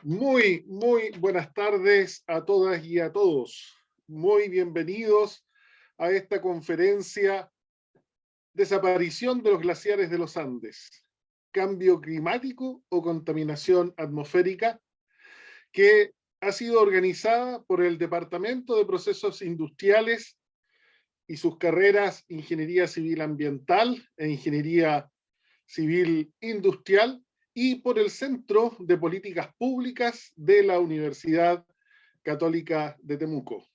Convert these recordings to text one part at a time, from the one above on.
Muy buenas tardes a todas y a todos. Muy bienvenidos a esta conferencia Desaparición de los glaciares de los Andes, cambio climático o contaminación atmosférica, que ha sido organizada por el Departamento de Procesos Industriales y sus carreras Ingeniería Civil Ambiental e Ingeniería Civil Industrial y por el Centro de Políticas Públicas de la Universidad Católica de Temuco.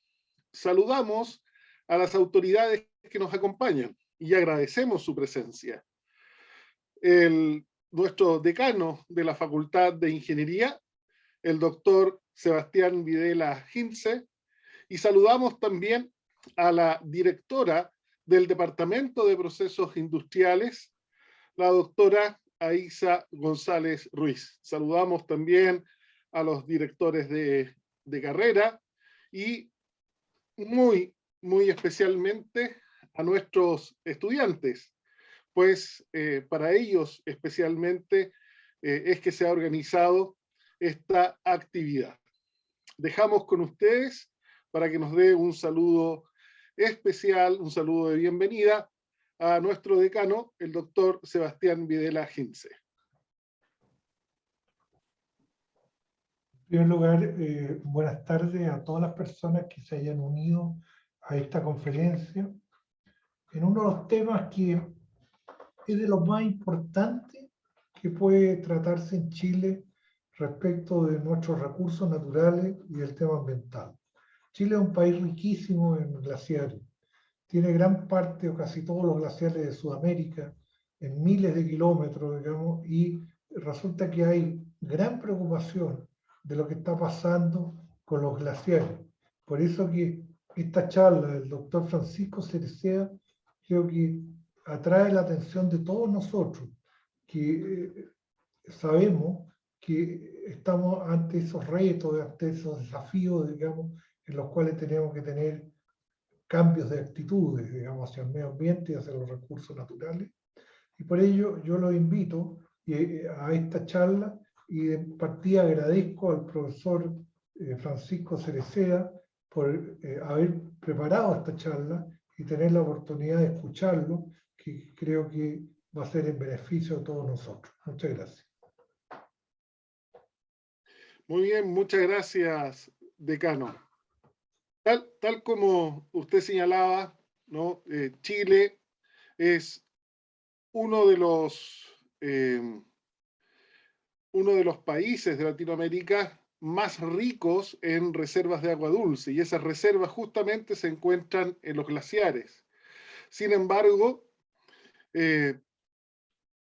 Saludamos a las autoridades que nos acompañan y agradecemos su presencia. Nuestro decano de la Facultad de Ingeniería, el doctor Sebastián Videla Hintze, y saludamos también a la directora del Departamento de Procesos Industriales, la doctora Aisa González Ruiz. Saludamos también a los directores de carrera y muy especialmente a nuestros estudiantes, pues para ellos especialmente es que se ha organizado esta actividad. Dejamos con ustedes para que nos dé un saludo especial, un saludo de bienvenida a nuestro decano, el doctor Sebastián Videla Hintze. En primer lugar, buenas tardes a todas las personas que se hayan unido a esta conferencia en uno de los temas que es de los más importantes que puede tratarse en Chile respecto de nuestros recursos naturales y del tema ambiental. Chile es un país riquísimo en glaciares. Tiene gran parte o casi todos los glaciares de Sudamérica en miles de kilómetros, digamos, y resulta que hay gran preocupación de lo que está pasando con los glaciares. Por eso que esta charla del doctor Francisco Cereceda creo que atrae la atención de todos nosotros, que sabemos que estamos ante esos retos, ante esos desafíos, digamos, en los cuales tenemos que tener cambios de actitudes, digamos, hacia el medio ambiente y hacia los recursos naturales. Y por ello yo los invito a esta charla y de partida agradezco al profesor Francisco Cereceda por haber preparado esta charla y tener la oportunidad de escucharlo, que creo que va a ser en beneficio de todos nosotros. Muchas gracias. Muy bien, muchas gracias, decano. Tal como usted señalaba, ¿no? Chile es uno de los países de Latinoamérica más ricos en reservas de agua dulce, y esas reservas justamente se encuentran en los glaciares. Sin embargo,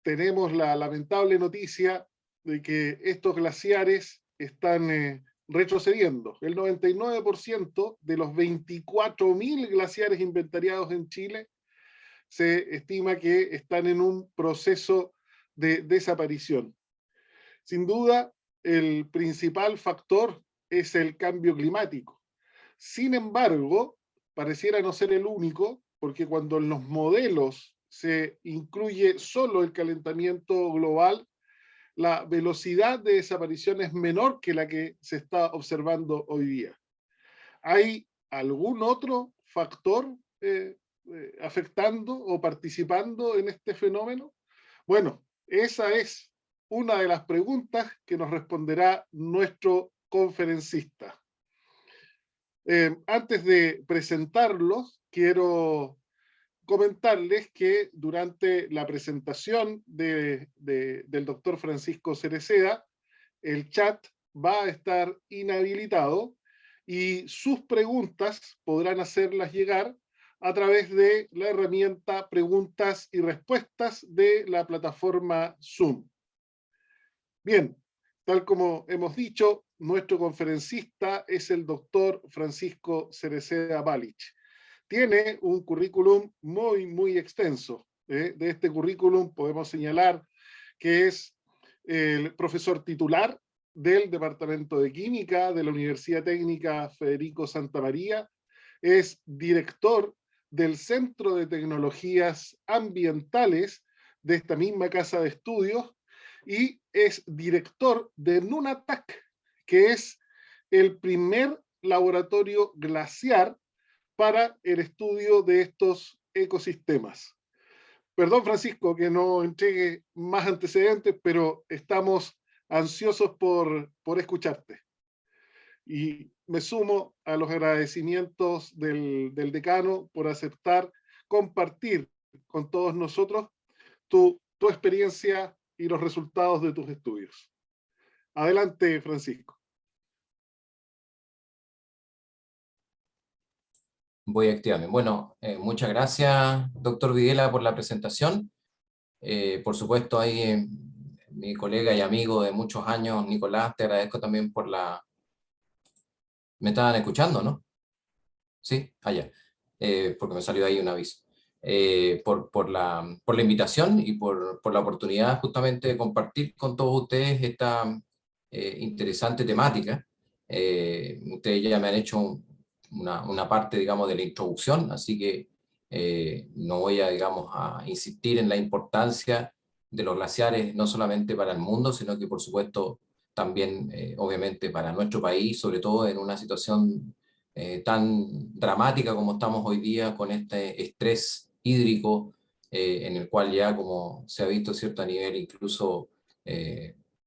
tenemos la lamentable noticia de que estos glaciares están retrocediendo. El 99% de los 24.000 glaciares inventariados en Chile se estima que están en un proceso de desaparición. Sin duda, el principal factor es el cambio climático. Sin embargo, pareciera no ser el único, porque cuando en los modelos se incluye solo el calentamiento global, la velocidad de desaparición es menor que la que se está observando hoy día. ¿Hay algún otro factor afectando o participando en este fenómeno? Bueno, esa es una de las preguntas que nos responderá nuestro conferencista. Antes de presentarlos, quiero comentarles que durante la presentación del doctor Francisco Cereceda, el chat va a estar inhabilitado y sus preguntas podrán hacerlas llegar a través de la herramienta Preguntas y Respuestas de la plataforma Zoom. Bien, tal como hemos dicho, nuestro conferencista es el doctor Francisco Cereceda Balich. Tiene un currículum muy extenso. De este currículum podemos señalar que es el profesor titular del Departamento de Química de la Universidad Técnica Federico Santa María, es director del Centro de Tecnologías Ambientales de esta misma casa de estudios y es director de NUNATAC, que es el primer laboratorio glaciar para el estudio de estos ecosistemas. Perdón, Francisco, que no entregue más antecedentes, pero estamos ansiosos por escucharte. Y me sumo a los agradecimientos del decano por aceptar compartir con todos nosotros tu experiencia y los resultados de tus estudios. Adelante, Francisco. Voy a activarme. Bueno, muchas gracias, doctor Videla, por la presentación. Por supuesto, ahí mi colega y amigo de muchos años, Nicolás, te agradezco también por la... ¿Me estaban escuchando, no? Sí, allá. Porque me salió ahí un aviso. Por la invitación y por la oportunidad justamente de compartir con todos ustedes esta interesante temática. Ustedes ya me han hecho una parte, digamos, de la introducción, así que no voy a, digamos, a insistir en la importancia de los glaciares, no solamente para el mundo, sino que, por supuesto, también, obviamente, para nuestro país, sobre todo en una situación tan dramática como estamos hoy día, con este estrés hídrico, en el cual ya, como se ha visto, cierto, a nivel incluso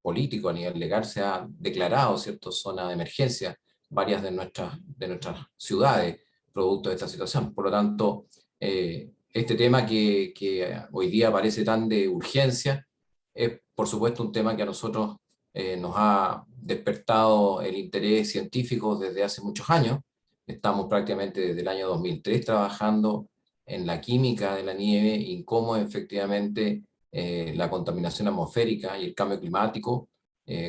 político, a nivel legal, se ha declarado, cierto, zona de emergencia varias de nuestras ciudades, producto de esta situación. Por lo tanto, este tema que hoy día parece tan de urgencia, es por supuesto un tema que a nosotros nos ha despertado el interés científico desde hace muchos años. Estamos prácticamente desde el año 2003 trabajando en la química de la nieve y cómo efectivamente la contaminación atmosférica y el cambio climático,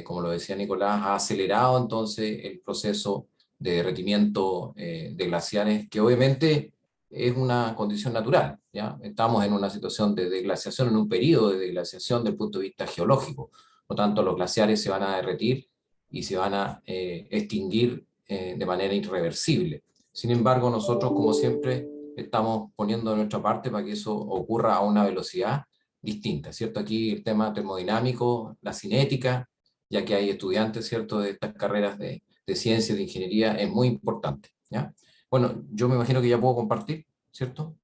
como lo decía Nicolás, ha acelerado entonces el proceso de derretimiento de glaciares, que obviamente es una condición natural, ¿ya? Estamos en una situación de deglaciación, en un periodo de deglaciación desde el punto de vista geológico. Por lo tanto, los glaciares se van a derretir y se van a extinguir de manera irreversible. Sin embargo, nosotros, como siempre, estamos poniendo de nuestra parte para que eso ocurra a una velocidad distinta, ¿cierto? Aquí el tema termodinámico, la cinética, ya que hay estudiantes, ¿cierto?, de estas carreras de ciencia, de ingeniería, es muy importante, ¿ya? Bueno, yo me imagino que ya puedo compartir, ¿cierto?,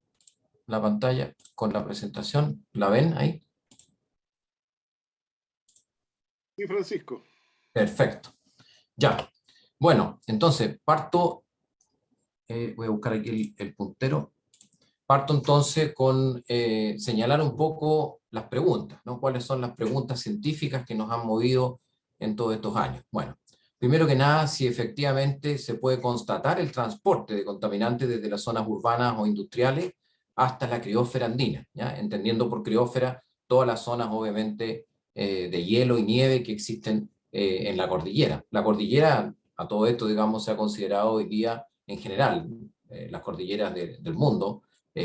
la pantalla con la presentación. ¿La ven ahí? Sí, Francisco. Perfecto. Ya. Bueno, entonces parto, voy a buscar aquí el puntero. Parto entonces con señalar un poco las preguntas, ¿no? ¿Cuáles son las preguntas científicas que nos han movido en todos estos años? Bueno, primero que nada, si efectivamente se puede constatar el transporte de contaminantes desde las zonas urbanas o industriales hasta la criósfera andina, ¿ya? Entendiendo por criósfera todas las zonas, obviamente, de hielo y nieve que existen en la cordillera. La cordillera, a todo esto, digamos, se ha considerado hoy día, en general, las cordilleras del mundo,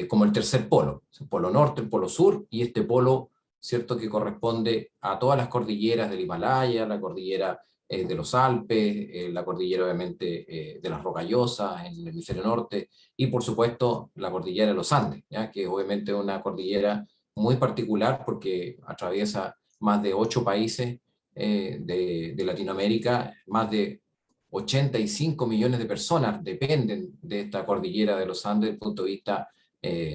como el tercer polo, el polo norte, el polo sur, y este polo, ¿cierto?, que corresponde a todas las cordilleras del Himalaya, la cordillera de los Alpes, la cordillera obviamente de las Rocallosas en el hemisferio norte, y por supuesto la cordillera de los Andes, ¿ya?, que obviamente es una cordillera muy particular porque atraviesa más de 8 países de Latinoamérica, más de 85 millones de personas dependen de esta cordillera de los Andes desde el punto de vista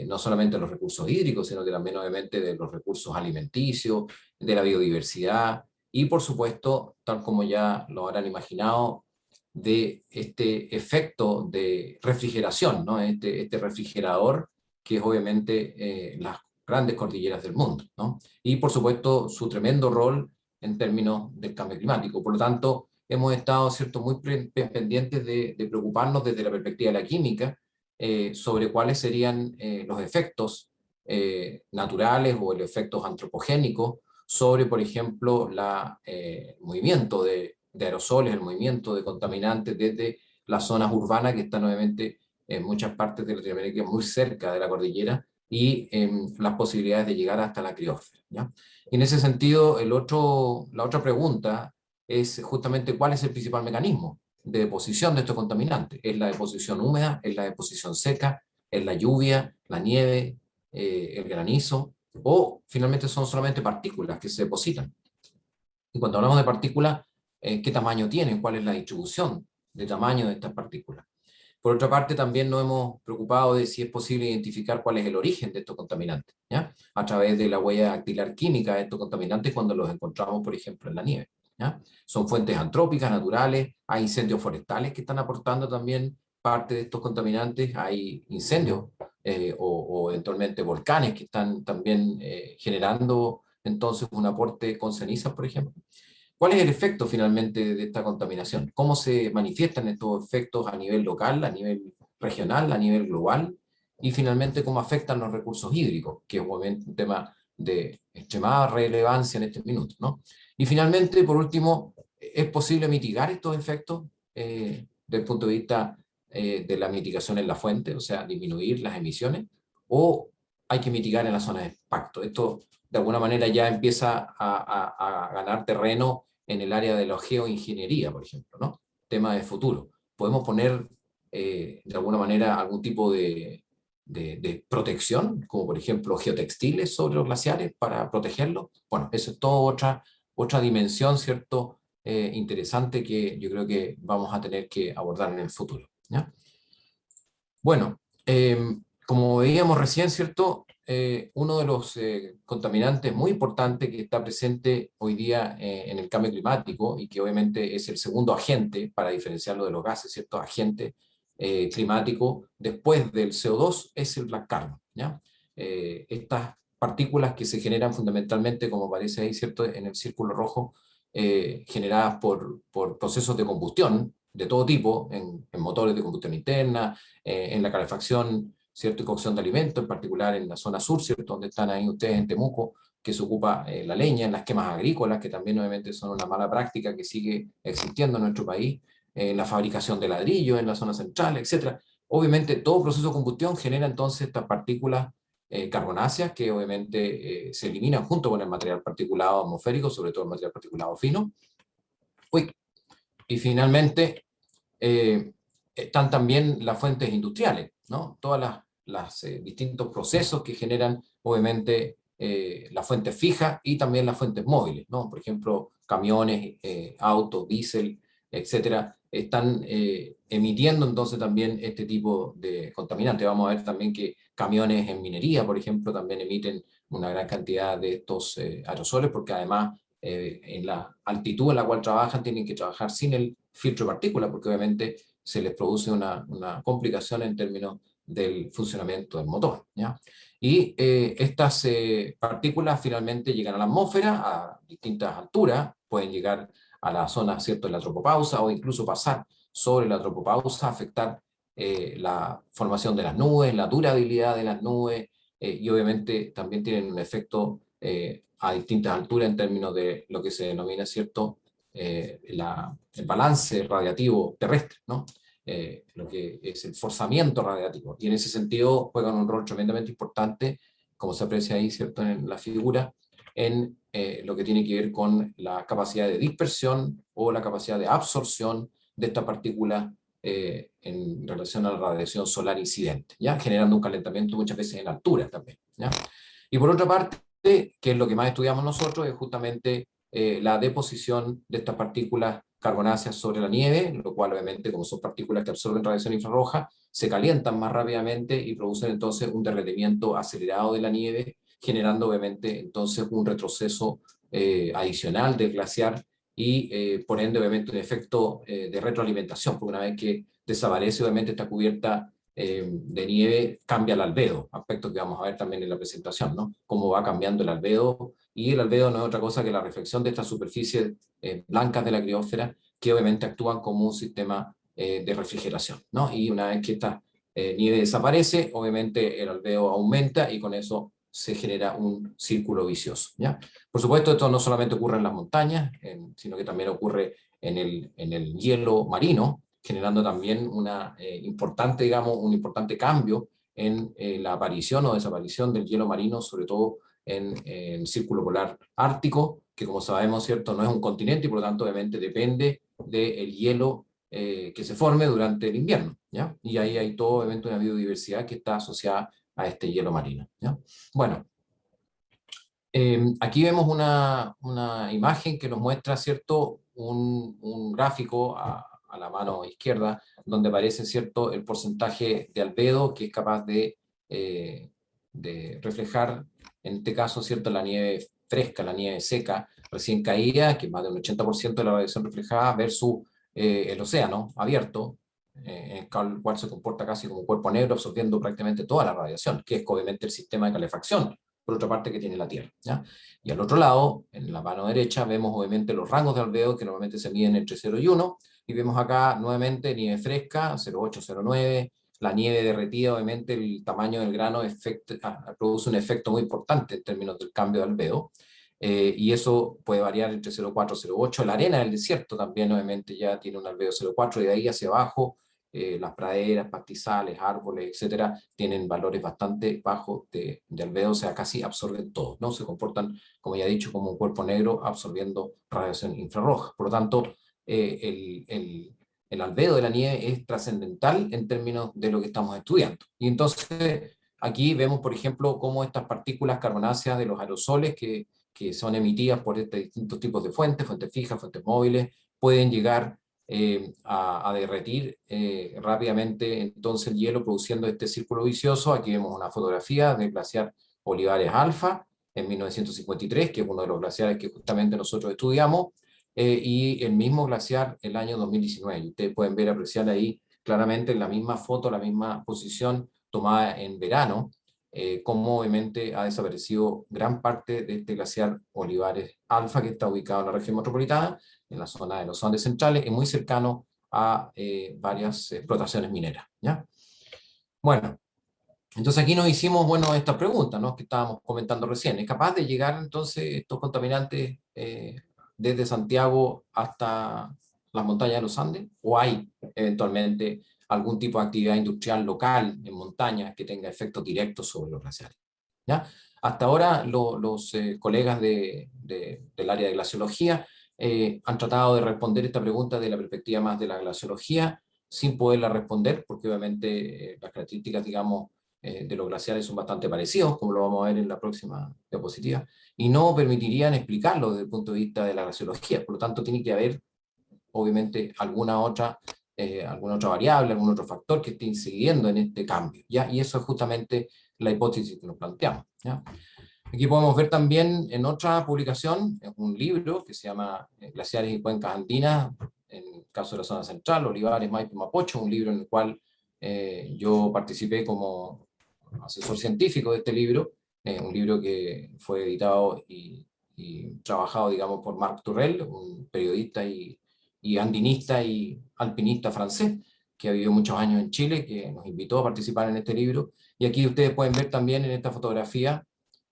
no solamente de los recursos hídricos, sino que también obviamente de los recursos alimenticios, de la biodiversidad y por supuesto, tal como ya lo habrán imaginado, de este efecto de refrigeración, ¿no? Este refrigerador que es obviamente las grandes cordilleras del mundo, ¿no? Y por supuesto su tremendo rol en términos del cambio climático. Por lo tanto, hemos estado, ¿cierto?, muy pendientes de preocuparnos desde la perspectiva de la química sobre cuáles serían los efectos naturales o los efectos antropogénicos sobre, por ejemplo, el movimiento de aerosoles, el movimiento de contaminantes desde las zonas urbanas que están obviamente en muchas partes de Latinoamérica muy cerca de la cordillera y las posibilidades de llegar hasta la criósfera, ¿ya? En ese sentido, la otra pregunta es justamente cuál es el principal mecanismo de deposición de estos contaminantes. ¿Es la deposición húmeda? ¿Es la deposición seca? ¿Es la lluvia? ¿La nieve? ¿El granizo? ¿O finalmente son solamente partículas que se depositan? Y cuando hablamos de partículas, qué tamaño tienen, cuál es la distribución de tamaño de estas partículas. Por otra parte, también nos hemos preocupado de si es posible identificar cuál es el origen de estos contaminantes, ¿ya? A través de la huella dactilar química de estos contaminantes cuando los encontramos, por ejemplo, en la nieve, ¿ya? Son fuentes antrópicas, naturales, hay incendios forestales que están aportando también parte de estos contaminantes, hay incendios o eventualmente volcanes que están también generando entonces un aporte con cenizas, por ejemplo. ¿Cuál es el efecto finalmente de esta contaminación? ¿Cómo se manifiestan estos efectos a nivel local, a nivel regional, a nivel global? Y finalmente, ¿cómo afectan los recursos hídricos? Que es obviamente un tema de extremada relevancia en este minuto, ¿no? Y finalmente, por último, ¿es posible mitigar estos efectos desde el punto de vista de la mitigación en la fuente, o sea, disminuir las emisiones? ¿O hay que mitigar en la zona de impacto? Esto de alguna manera ya empieza a ganar terreno en el área de la geoingeniería, por ejemplo, ¿no? Tema de futuro. Podemos poner de alguna manera algún tipo de protección, como por ejemplo geotextiles sobre los glaciares para protegerlos. Bueno, eso es toda otra dimensión, ¿cierto? Interesante que yo creo que vamos a tener que abordar en el futuro, ¿ya? Bueno, como veíamos recién, ¿cierto? Uno de los contaminantes muy importantes que está presente hoy día en el cambio climático y que obviamente es el segundo agente, para diferenciarlo de los gases, ¿cierto? Agente climático después del CO2 es el black carbon, ¿ya? Estas partículas que se generan fundamentalmente, como aparece ahí, ¿cierto? En el círculo rojo, generadas por procesos de combustión de todo tipo, en motores de combustión interna, en la calefacción, ¿cierto? Y cocción de alimentos, en particular en la zona sur, ¿cierto? Donde están ahí ustedes en Temuco, que se ocupa la leña, en las quemas agrícolas, que también obviamente son una mala práctica que sigue existiendo en nuestro país, la fabricación de ladrillo en la zona central, etc. Obviamente todo proceso de combustión genera entonces estas partículas carbonáceas que obviamente se eliminan junto con el material particulado atmosférico, sobre todo el material particulado fino. Uy. Y finalmente están también las fuentes industriales, ¿no? Todas las distintos procesos que generan obviamente las fuentes fijas y también las fuentes móviles, ¿no? Por ejemplo, camiones, autos, diésel, etcétera, están emitiendo entonces también este tipo de contaminantes. Vamos a ver también que camiones en minería, por ejemplo, también emiten una gran cantidad de estos aerosoles, porque además en la altitud en la cual trabajan tienen que trabajar sin el filtro de partículas, porque obviamente se les produce una complicación en términos del funcionamiento del motor, ¿ya? Y estas partículas finalmente llegan a la atmósfera a distintas alturas, pueden llegar a la zona, ¿cierto?, de la tropopausa o incluso pasar sobre la tropopausa, afectar la formación de las nubes, la durabilidad de las nubes, y obviamente también tienen un efecto a distintas alturas en términos de lo que se denomina, ¿cierto?, el balance radiativo terrestre, ¿no? Lo que es el forzamiento radiativo. Y en ese sentido juegan un rol tremendamente importante, como se aprecia ahí, ¿cierto?, en la figura, en lo que tiene que ver con la capacidad de dispersión o la capacidad de absorción de esta partícula en relación a la radiación solar incidente, ¿ya? Generando un calentamiento muchas veces en altura también, ¿ya? Y por otra parte, que es lo que más estudiamos nosotros, es justamente la deposición de estas partículas carbonáceas sobre la nieve, lo cual obviamente, como son partículas que absorben radiación infrarroja, se calientan más rápidamente y producen entonces un derretimiento acelerado de la nieve, generando obviamente entonces un retroceso adicional del glaciar y por ende obviamente un efecto de retroalimentación, porque una vez que desaparece obviamente esta cubierta de nieve, cambia el albedo, aspecto que vamos a ver también en la presentación, ¿no? Cómo va cambiando el albedo, y el albedo no es otra cosa que la reflexión de estas superficies blancas de la criósfera, que obviamente actúan como un sistema de refrigeración, ¿no? Y una vez que esta nieve desaparece, obviamente el albedo aumenta y con eso se genera un círculo vicioso, ¿ya? Por supuesto, esto no solamente ocurre en las montañas, sino que también ocurre en el hielo marino, generando también un importante cambio en la aparición o desaparición del hielo marino, sobre todo en el círculo polar ártico, que como sabemos, ¿cierto?, no es un continente y por lo tanto obviamente depende del hielo que se forme durante el invierno, ¿ya? Y ahí hay todo obviamente una biodiversidad que está asociada a este hielo marino, ¿ya? Bueno, aquí vemos una imagen que nos muestra, ¿cierto?, un gráfico a la mano izquierda, donde aparece, ¿cierto?, el porcentaje de albedo que es capaz de reflejar, en este caso, ¿cierto?, la nieve fresca, la nieve seca, recién caída, que es más del 80% de la radiación reflejada, versus el océano abierto, en el cual se comporta casi como un cuerpo negro, absorbiendo prácticamente toda la radiación, que es obviamente el sistema de calefacción, por otra parte, que tiene la Tierra, ¿ya? Y al otro lado, en la mano derecha, vemos obviamente los rangos de albedo que normalmente se miden entre 0 y 1, y vemos acá nuevamente nieve fresca, 0,8, 0,9, la nieve derretida, obviamente el tamaño del grano produce un efecto muy importante en términos del cambio de albedo, y eso puede variar entre 0,4 y 0,8. La arena del desierto también obviamente ya tiene un albedo 0,4, y de ahí hacia abajo las praderas, pastizales, árboles, etcétera, tienen valores bastante bajos de albedo, o sea, casi absorben todo, ¿no? Se comportan, como ya he dicho, como un cuerpo negro absorbiendo radiación infrarroja. Por lo tanto, el albedo de la nieve es trascendental en términos de lo que estamos estudiando. Y entonces, aquí vemos, por ejemplo, cómo estas partículas carbonáceas de los aerosoles que son emitidas por distintos tipos de fuentes fijas, fuentes móviles, pueden llegar a derretir rápidamente entonces el hielo, produciendo este círculo vicioso. Aquí vemos una fotografía del glaciar Olivares Alfa en 1953, que es uno de los glaciares que justamente nosotros estudiamos, y el mismo glaciar el año 2019. Y ustedes pueden ver, apreciar ahí claramente en la misma foto, la misma posición tomada en verano, cómo obviamente ha desaparecido gran parte de este glaciar Olivares Alfa, que está ubicado en la región metropolitana, en la zona de los Andes centrales, y muy cercano a varias explotaciones mineras, ¿ya? Bueno, entonces aquí nos hicimos, bueno, esta pregunta, ¿no?, que estábamos comentando recién. ¿Es capaz de llegar entonces estos contaminantes desde Santiago hasta las montañas de los Andes? ¿O hay eventualmente algún tipo de actividad industrial local en montañas que tenga efectos directos sobre los glaciares? ¿Ya? Hasta ahora los colegas del área de glaciología han tratado de responder esta pregunta de la perspectiva más de la glaciología, sin poderla responder, porque obviamente las características, digamos, de los glaciares son bastante parecidos, como lo vamos a ver en la próxima diapositiva, y no permitirían explicarlo desde el punto de vista de la glaciología. Por lo tanto, tiene que haber, obviamente, alguna otra variable, algún otro factor que esté incidiendo en este cambio, ¿ya? Y eso es justamente la hipótesis que nos planteamos, ¿ya? Aquí podemos ver también en otra publicación, un libro que se llama Glaciares y Cuencas Andinas, en el caso de la zona central, Olivares, Maipo y Mapocho, un libro en el cual yo participé como asesor científico de este libro, un libro que fue editado y trabajado, digamos, por Marc Tourelle, un periodista y andinista y alpinista francés, que ha vivido muchos años en Chile, que nos invitó a participar en este libro. Y aquí ustedes pueden ver también en esta fotografía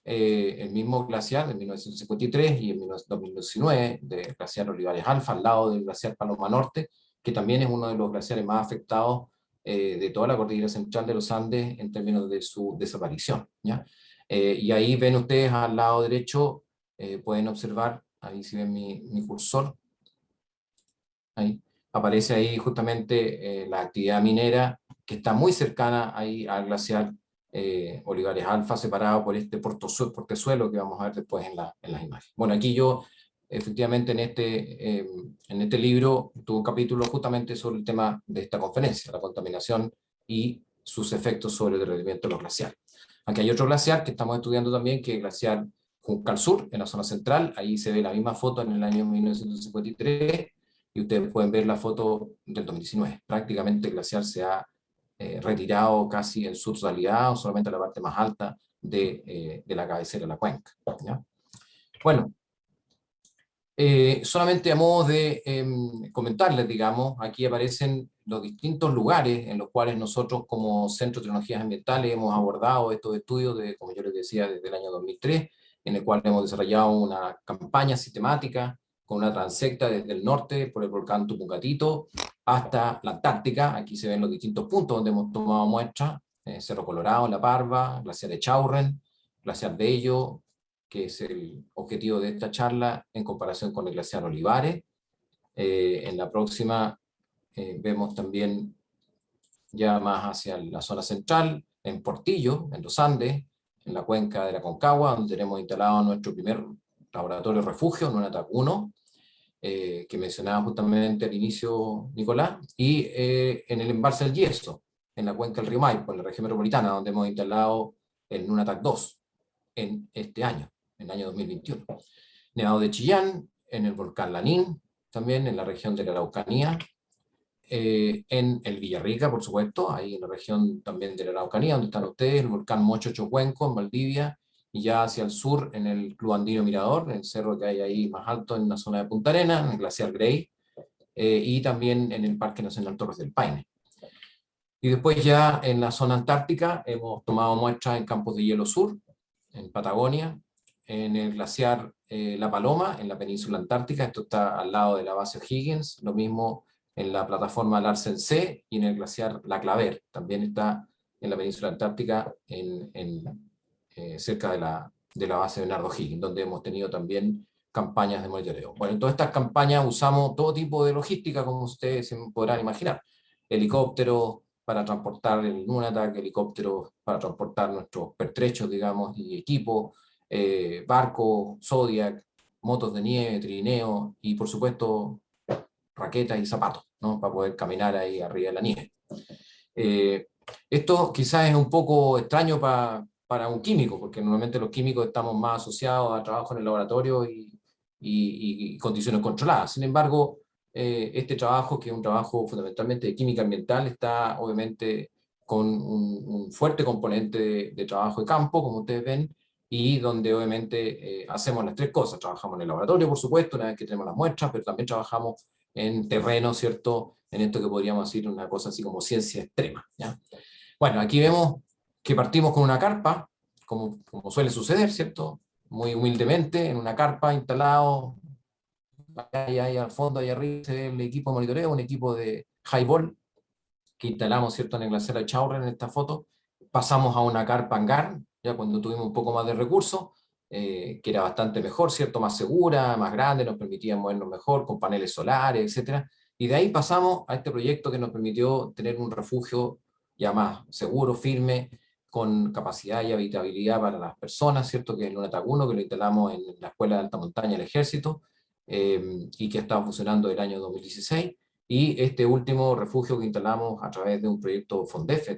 el mismo glaciar de 1953 y en 2019, del glaciar Olivares Alfa, al lado del glaciar Paloma Norte, que también es uno de los glaciares más afectados de toda la cordillera central de los Andes en términos de su desaparición, ¿ya? Y ahí ven ustedes al lado derecho, pueden observar, ahí si ven mi cursor, ahí aparece ahí justamente la actividad minera, que está muy cercana ahí al glaciar Olivares Alfa, separado por este portezuelo que vamos a ver después en las imágenes. Bueno, aquí yo efectivamente en este libro tuve un capítulo justamente sobre el tema de esta conferencia, la contaminación y sus efectos sobre el derretimiento de los glaciares. Aquí hay otro glaciar que estamos estudiando también, que es el glaciar Juncal Sur, en la zona central. Ahí se ve la misma foto en el año 1953, y ustedes pueden ver la foto del 2019. Prácticamente el glaciar se ha retirado casi en su totalidad, o solamente la parte más alta de la cabecera de la cuenca, ¿ya? Bueno, solamente a modo de comentarles, digamos, aquí aparecen los distintos lugares en los cuales nosotros como Centro de Tecnologías Ambientales hemos abordado estos estudios, como yo les decía, desde el año 2003, en el cual hemos desarrollado una campaña sistemática con una transecta desde el norte por el volcán Tupungatito hasta la Antártica. Aquí se ven los distintos puntos donde hemos tomado muestras: Cerro Colorado, La Parva, Glaciar Echaurren, Glaciar Bello, que es el objetivo de esta charla, en comparación con el glaciar Olivares. En la próxima vemos también ya más hacia la zona central, en Portillo, en los Andes, en la cuenca de la Concagua, donde tenemos instalado nuestro primer laboratorio refugio, NUNATAC 1. que mencionaba justamente al inicio Nicolás, y en el embalse del Yeso, en la cuenca del río Maipo, en la región metropolitana, donde hemos instalado el Nunatac 2 en este año, en el año 2021. Nevado de Chillán, en el volcán Lanín, también en la región de la Araucanía, en el Villarrica, por supuesto, ahí en la región también de la Araucanía, donde están ustedes, el volcán Mocho Chocuenco, en Valdivia, y ya hacia el sur, en el Club Andino Mirador, en el cerro que hay ahí más alto en la zona de Punta Arenas, en el glaciar Grey, y también en el Parque Nacional Torres del Paine. Y después ya en la zona antártica hemos tomado muestras en campos de hielo sur, en Patagonia, en el glaciar La Paloma, en la península antártica, esto está al lado de la base O'Higgins, lo mismo en la plataforma Larsen C y en el glaciar La Claver, también está en la península antártica, cerca de la base Bernardo O'Higgins, donde hemos tenido también campañas de monitoreo. Bueno, en todas estas campañas usamos todo tipo de logística, como ustedes se podrán imaginar, helicópteros para transportar el Nunatac, helicópteros para transportar nuestros pertrechos, digamos, y equipos, barcos, Zodiac, motos de nieve, trineo y por supuesto raquetas y zapatos, ¿no? Para poder caminar ahí arriba de la nieve. Esto quizás es un poco extraño para un químico, porque normalmente los químicos estamos más asociados a trabajo en el laboratorio y condiciones controladas. Sin embargo, este trabajo, que es un trabajo fundamentalmente de química ambiental, está obviamente con un fuerte componente de trabajo de campo, como ustedes ven, y donde obviamente hacemos las tres cosas. Trabajamos en el laboratorio, por supuesto, una vez que tenemos las muestras, pero también trabajamos en terreno, ¿cierto? En esto que podríamos decir una cosa así como ciencia extrema, ¿ya? Bueno, aquí vemos que partimos con una carpa, como suele suceder, ¿cierto? Muy humildemente, en una carpa instalado, ahí al fondo, ahí arriba, se ve el equipo de monitoreo, un equipo de highball, que instalamos, ¿cierto?, en el glaciar de Chaurren en esta foto. Pasamos a una carpa hangar, ya cuando tuvimos un poco más de recursos, que era bastante mejor, ¿cierto?, más segura, más grande, nos permitía movernos mejor, con paneles solares, etc. Y de ahí pasamos a este proyecto que nos permitió tener un refugio ya más seguro, firme, con capacidad y habitabilidad para las personas, ¿cierto?, que es el Nunatac 1, que lo instalamos en la Escuela de Alta Montaña del Ejército, y que ha estado funcionando el año 2016. Y este último refugio que instalamos a través de un proyecto FONDEF,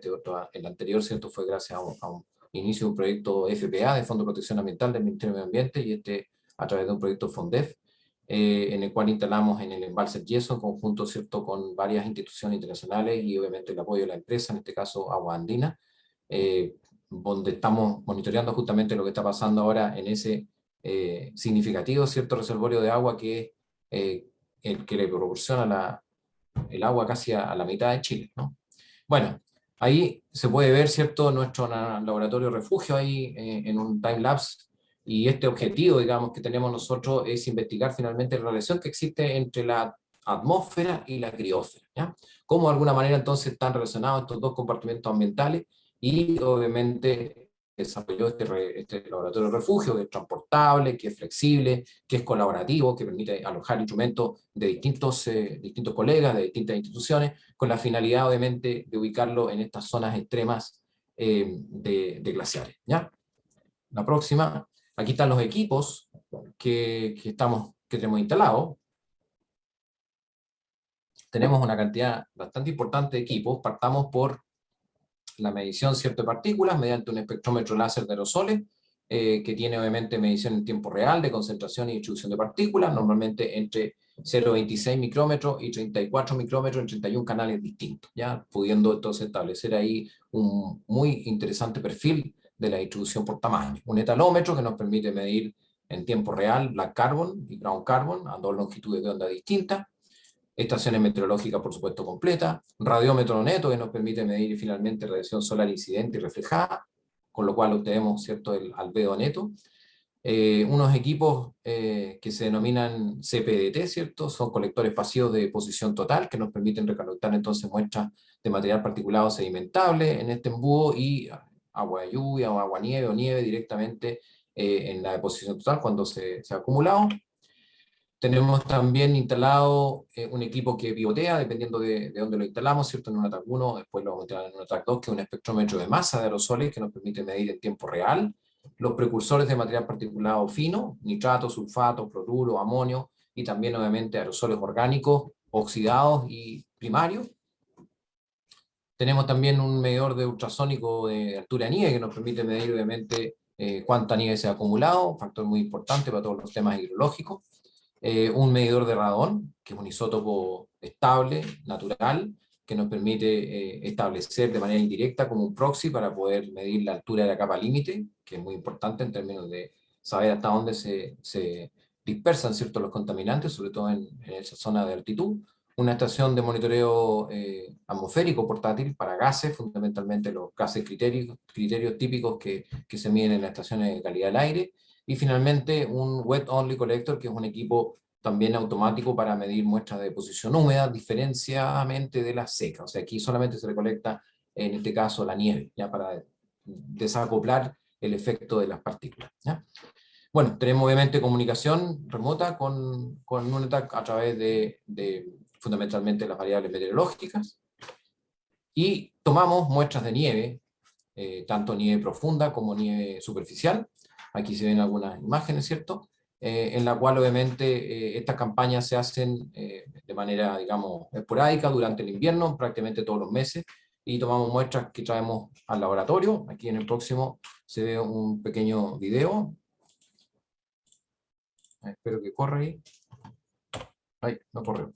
el anterior, ¿cierto?, fue gracias a un inicio de un proyecto FPA, de Fondo de Protección Ambiental del Ministerio de Medio Ambiente, y este a través de un proyecto FONDEF, en el cual instalamos en el embalse Yeso, en conjunto, ¿cierto?, con varias instituciones internacionales y obviamente el apoyo de la empresa, en este caso Agua Andina, donde estamos monitoreando justamente lo que está pasando ahora en ese significativo, ¿cierto?, reservorio de agua que es el que le proporciona el agua casi a la mitad de Chile, ¿no? Bueno, ahí se puede ver, ¿cierto?, nuestro laboratorio refugio ahí en un time-lapse, y este objetivo, digamos, que tenemos nosotros es investigar finalmente la relación que existe entre la atmósfera y la criósfera, ¿ya? Cómo de alguna manera entonces están relacionados estos dos compartimentos ambientales, y obviamente desarrolló este laboratorio refugio, que es transportable, que es flexible, que es colaborativo, que permite alojar instrumentos de distintos colegas, de distintas instituciones, con la finalidad obviamente de ubicarlo en estas zonas extremas de glaciares, ¿ya? La próxima, aquí están los equipos que tenemos instalados. Tenemos una cantidad bastante importante de equipos. Partamos por la medición, ¿cierto?, de partículas mediante un espectrómetro láser de aerosoles, que tiene obviamente medición en tiempo real de concentración y distribución de partículas, normalmente entre 0,26 micrómetros y 34 micrómetros en 31 canales distintos, ya pudiendo entonces establecer ahí un muy interesante perfil de la distribución por tamaño. Un etalómetro que nos permite medir en tiempo real black carbon y brown carbon a dos longitudes de onda distintas. Estaciones meteorológicas, por supuesto, completas, radiómetro neto que nos permite medir finalmente radiación solar incidente y reflejada, con lo cual obtenemos, ¿cierto?, el albedo neto. Unos equipos que se denominan CPDT, ¿cierto?, son colectores pasivos de posición total, que nos permiten recolectar entonces muestras de material particulado sedimentable en este embudo, y agua de lluvia o agua nieve o nieve directamente en la deposición total cuando se ha acumulado. Tenemos también instalado un equipo que pivotea, dependiendo de dónde lo instalamos, ¿cierto? En Nunatac 1, después lo vamos a instalar en Nunatac 2, que es un espectrómetro de masa de aerosoles que nos permite medir en tiempo real los precursores de material particulado fino, nitrato, sulfato, cloruro, amonio, y también obviamente aerosoles orgánicos, oxidados y primarios. Tenemos también un medidor de ultrasónico de altura de nieve que nos permite medir obviamente cuánta nieve se ha acumulado, un factor muy importante para todos los temas hidrológicos. Un medidor de radón, que es un isótopo estable, natural, que nos permite establecer de manera indirecta como un proxy para poder medir la altura de la capa límite, que es muy importante en términos de saber hasta dónde se dispersan, ¿cierto?, los contaminantes, sobre todo en esa zona de altitud. Una estación de monitoreo atmosférico portátil para gases, fundamentalmente los gases criterios típicos que se miden en las estaciones de calidad del aire. Y finalmente un Wet Only Collector, que es un equipo también automático para medir muestras de deposición húmeda, diferenciadamente de la seca. O sea, aquí solamente se recolecta, en este caso, la nieve, ya para desacoplar el efecto de las partículas, ¿ya? Bueno, tenemos obviamente comunicación remota con NUNETAC a través de fundamentalmente las variables meteorológicas, y tomamos muestras de nieve, tanto nieve profunda como nieve superficial. Aquí se ven algunas imágenes, ¿cierto? En la cual obviamente estas campañas se hacen de manera, digamos, esporádica durante el invierno, prácticamente todos los meses, y tomamos muestras que traemos al laboratorio. Aquí en el próximo se ve un pequeño video. Espero que corra ahí. Ay, no corre.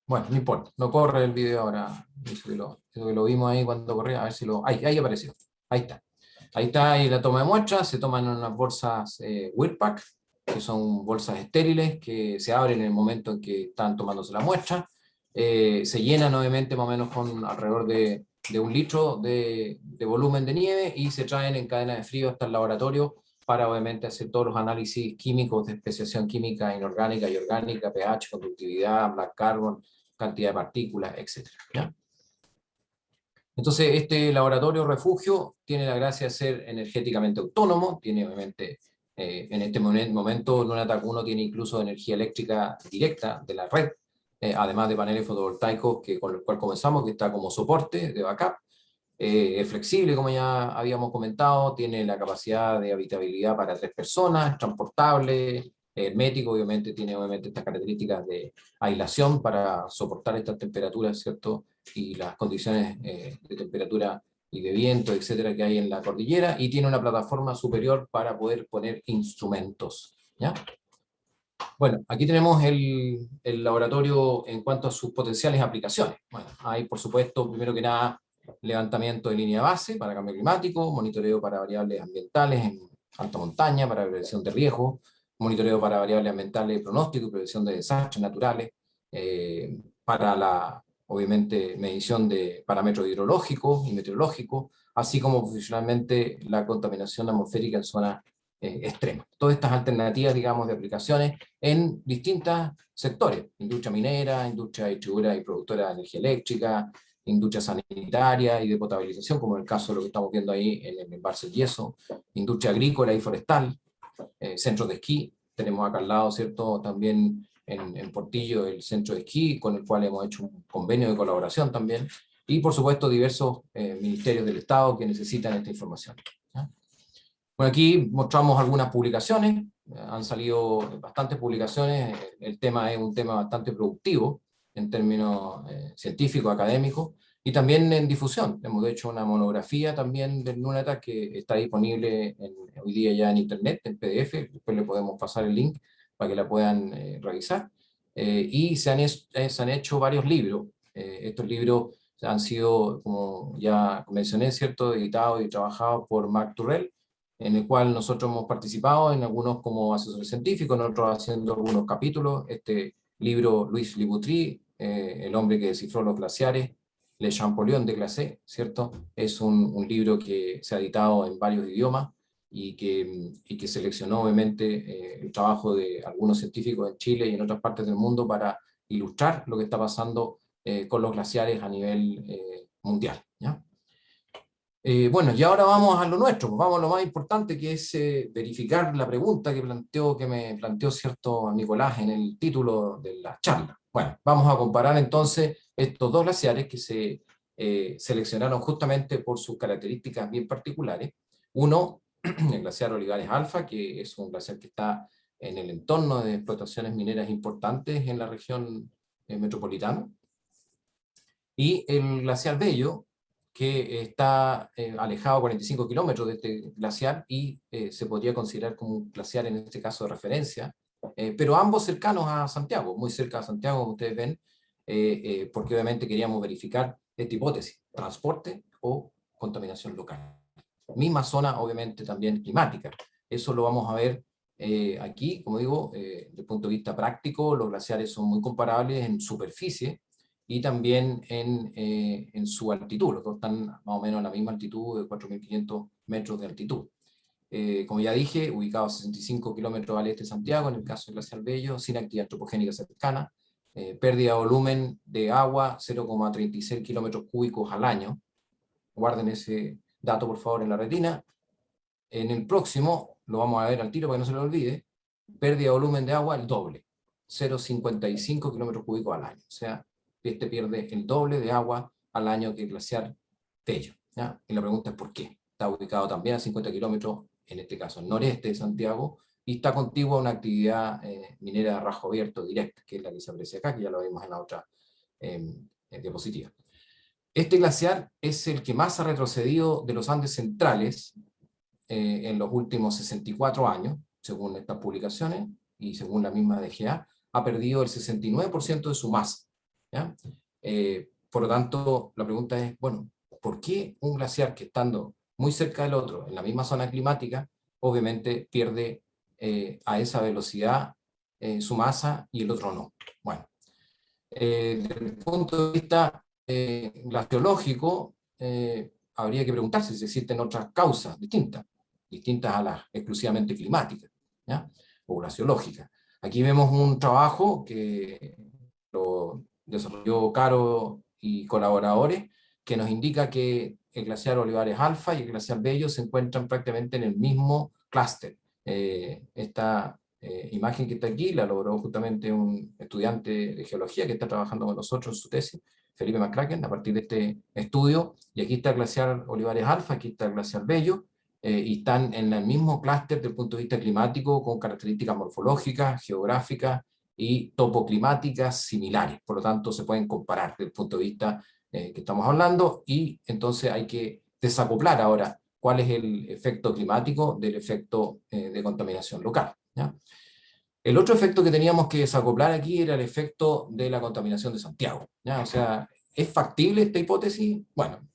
Bueno, no importa, no corre el video ahora. Eso que lo vimos ahí cuando corría, a ver si lo... Ahí apareció. Ahí está. Ahí está ahí la toma de muestras. Se toman en unas bolsas Whirlpack, que son bolsas estériles que se abren en el momento en que están tomándose la muestra. Se llenan obviamente más o menos con alrededor de 1 litro de volumen de nieve, y se traen en cadena de frío hasta el laboratorio para obviamente hacer todos los análisis químicos de especiación química inorgánica y orgánica, pH, conductividad, black carbon, cantidad de partículas, etc. ¿Ya? Entonces, este laboratorio refugio tiene la gracia de ser energéticamente autónomo, tiene obviamente, en este momento, NUNETAC 1 tiene incluso energía eléctrica directa de la red, además de paneles fotovoltaicos con los cuales comenzamos, que está como soporte de backup. Es flexible, como ya habíamos comentado, tiene la capacidad de habitabilidad para 3 personas, transportable, hermético, obviamente tiene estas características de aislación para soportar estas temperaturas, ¿cierto? Y las condiciones de temperatura y de viento, etcétera, que hay en la cordillera, y tiene una plataforma superior para poder poner instrumentos, ¿ya? Bueno, aquí tenemos el laboratorio en cuanto a sus potenciales aplicaciones. Bueno, hay, por supuesto, primero que nada, levantamiento de línea base para cambio climático, monitoreo para variables ambientales en alta montaña para prevención de riesgo, monitoreo para variables ambientales de pronóstico y prevención de desastres naturales, para la, obviamente, medición de parámetros hidrológicos y meteorológicos, así como profesionalmente la contaminación atmosférica en zonas extremas. Todas estas alternativas, digamos, de aplicaciones en distintos sectores: industria minera, industria distribuidora y productora de energía eléctrica, industria sanitaria y de potabilización, como en el caso de lo que estamos viendo ahí en el embalse del Yeso, industria agrícola y forestal, centros de esquí. Tenemos acá al lado, ¿cierto?, también en Portillo el centro de esquí, con el cual hemos hecho un convenio de colaboración también, y por supuesto diversos ministerios del Estado que necesitan esta información, ¿ya? Bueno, aquí mostramos algunas publicaciones, han salido bastantes publicaciones. El tema es un tema bastante productivo en términos científicos, académicos, y también en difusión. Hemos hecho una monografía también del NUNETAC que está disponible hoy día ya en internet, en PDF, después le podemos pasar el link para que la puedan revisar. Y se han hecho varios libros. Estos libros han sido, como ya mencioné, ¿cierto?, editados y trabajados por Mark Turrell, en el cual nosotros hemos participado, en algunos como asesores científicos, en otros haciendo algunos capítulos. Este libro, Louis Liboutry, El hombre que descifró los glaciares, Le Champollion de Glacé, ¿cierto? Es un libro que se ha editado en varios idiomas y que seleccionó obviamente el trabajo de algunos científicos en Chile y en otras partes del mundo para ilustrar lo que está pasando con los glaciares a nivel mundial, ¿ya? Bueno, y ahora vamos a lo nuestro, pues vamos a lo más importante, que es verificar la pregunta que me planteó cierto Nicolás en el título de la charla. Bueno, vamos a comparar entonces estos 2 glaciares que se seleccionaron justamente por sus características bien particulares. Uno el glaciar Olivares Alfa, que es un glaciar que está en el entorno de explotaciones mineras importantes en la región metropolitana, y el glaciar Bello, que está alejado 45 kilómetros de este glaciar y se podría considerar como un glaciar en este caso de referencia, pero ambos cercanos a Santiago, muy cerca de Santiago, como ustedes ven, porque obviamente queríamos verificar esta hipótesis, transporte o contaminación local. Misma zona, obviamente, también climática. Eso lo vamos a ver aquí, como digo, desde el punto de vista práctico, los glaciares son muy comparables en superficie y también en su altitud. Los dos están más o menos a la misma altitud de 4.500 metros de altitud. Como ya dije, ubicado a 65 kilómetros al este de Santiago, en el caso del glaciar Bello, sin actividad antropogénica cercana, pérdida de volumen de agua 0,36 kilómetros cúbicos al año. Guarden ese dato, por favor, en la retina. En el próximo, lo vamos a ver al tiro para que no se lo olvide, pérdida de volumen de agua el doble, 0,55 kilómetros cúbicos al año. O sea, este pierde el doble de agua al año que el glaciar Bello, ¿ya? Y la pregunta es ¿por qué? Está ubicado también a 50 kilómetros, en este caso al noreste de Santiago, y está contiguo a una actividad minera de rasgo abierto directa, que es la que se aprecia acá, que ya lo vimos en la otra diapositiva. Este glaciar es el que más ha retrocedido de los Andes centrales en los últimos 64 años, según estas publicaciones, y según la misma DGA, ha perdido el 69% de su masa, ¿ya? Por lo tanto, la pregunta es, bueno, ¿por qué un glaciar que estando muy cerca del otro, en la misma zona climática, obviamente pierde a esa velocidad su masa y el otro no? Bueno, desde el punto de vista glaciológico, habría que preguntarse si existen otras causas distintas a las exclusivamente climáticas, ¿ya? O glaciológicas. Aquí vemos un trabajo que lo desarrolló Caro y colaboradores, que nos indica que el glaciar Olivares Alfa y el glaciar Bello se encuentran prácticamente en el mismo clúster. Esta imagen que está aquí la logró justamente un estudiante de geología que está trabajando con nosotros en su tesis, Felipe McCracken, a partir de este estudio, y aquí está el glaciar Olivares Alfa, aquí está el glaciar Bello, y están en el mismo clúster desde el punto de vista climático, con características morfológicas, geográficas y topoclimáticas similares. Por lo tanto, se pueden comparar desde el punto de vista que estamos hablando, y entonces hay que desacoplar ahora cuál es el efecto climático del efecto de contaminación local, ¿ya? El otro efecto que teníamos que desacoplar aquí era el efecto de la contaminación de Santiago, ¿ya? O sea, ¿es factible esta hipótesis? Bueno,